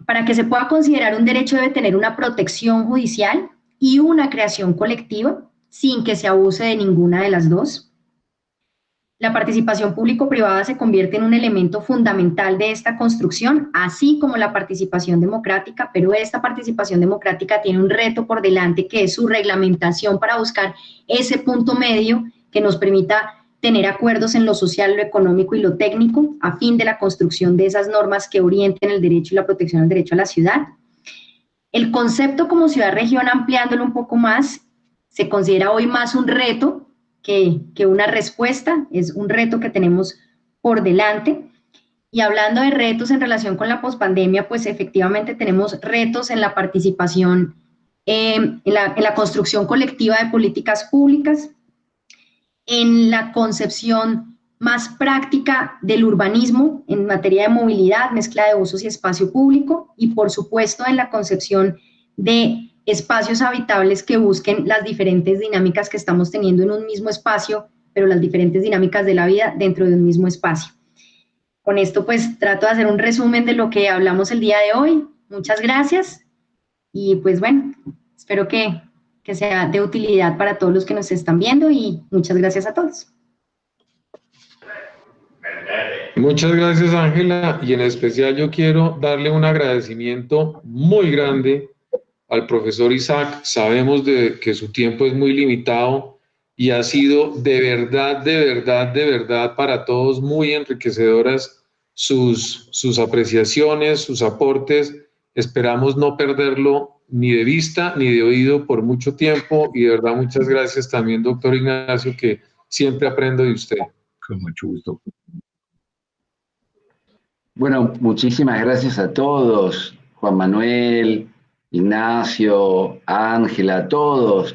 Para que se pueda considerar un derecho debe tener una protección judicial y una creación colectiva sin que se abuse de ninguna de las dos. La participación público-privada se convierte en un elemento fundamental de esta construcción, así como la participación democrática, pero esta participación democrática tiene un reto por delante, que es su reglamentación para buscar ese punto medio que nos permita tener acuerdos en lo social, lo económico y lo técnico, a fin de la construcción de esas normas que orienten el derecho y la protección del derecho a la ciudad. El concepto como ciudad-región, ampliándolo un poco más, se considera hoy más un reto que una respuesta, es un reto que tenemos por delante. Y hablando de retos en relación con la pospandemia, pues efectivamente tenemos retos en la participación en la construcción colectiva de políticas públicas, en la concepción más práctica del urbanismo en materia de movilidad, mezcla de usos y espacio público, y por supuesto en la concepción de espacios habitables que busquen las diferentes dinámicas que estamos teniendo en un mismo espacio, pero las diferentes dinámicas de la vida dentro de un mismo espacio. Con esto pues trato de hacer un resumen de lo que hablamos el día de hoy. Muchas gracias y pues bueno, espero que sea de utilidad para todos los que nos están viendo y muchas gracias a todos. Muchas gracias, Ángela, y en especial yo quiero darle un agradecimiento muy grande al profesor Isaac. Sabemos que su tiempo es muy limitado y ha sido de verdad para todos muy enriquecedoras sus apreciaciones, sus aportes. Esperamos no perderlo ni de vista ni de oído por mucho tiempo, y de verdad muchas gracias también, doctor Ignacio, que siempre aprendo de usted. Con mucho gusto. Bueno, muchísimas gracias a todos, Juan Manuel, Ignacio, Ángela, todos,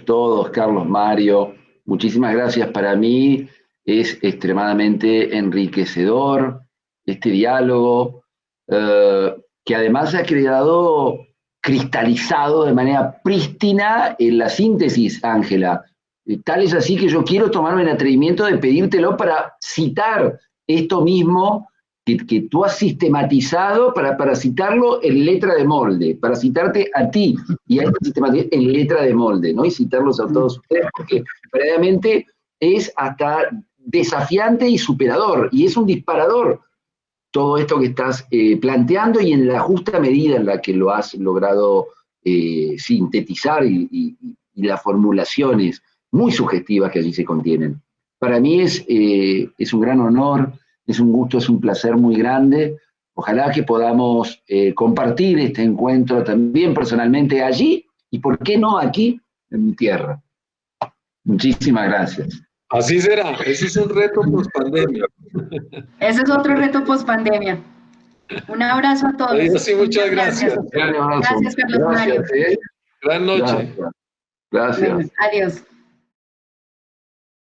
Carlos Mario, muchísimas gracias. Para mí es extremadamente enriquecedor este diálogo, que además ha quedado cristalizado de manera prístina en la síntesis, Ángela. Tal es así que yo quiero tomarme el atrevimiento de pedírtelo para citar esto mismo que tú has sistematizado, para citarlo en letra de molde, para citarte a ti y a esta sistematización en letra de molde, ¿no? Y citarlos a todos ustedes, porque verdaderamente es hasta desafiante y superador, y es un disparador todo esto que estás planteando, y en la justa medida en la que lo has logrado sintetizar y las formulaciones muy subjetivas que allí se contienen. Para mí es un gran honor, es un gusto, es un placer muy grande. Ojalá que podamos compartir este encuentro también personalmente allí, y por qué no aquí, en mi tierra. Muchísimas gracias. Así será, ese es un reto post pandemia. Ese es otro reto post pandemia. Un abrazo a todos. Adiós y muchas gracias. Gracias, Carlos Mario. Gracias, Gran noche. Gracias. Bueno, adiós.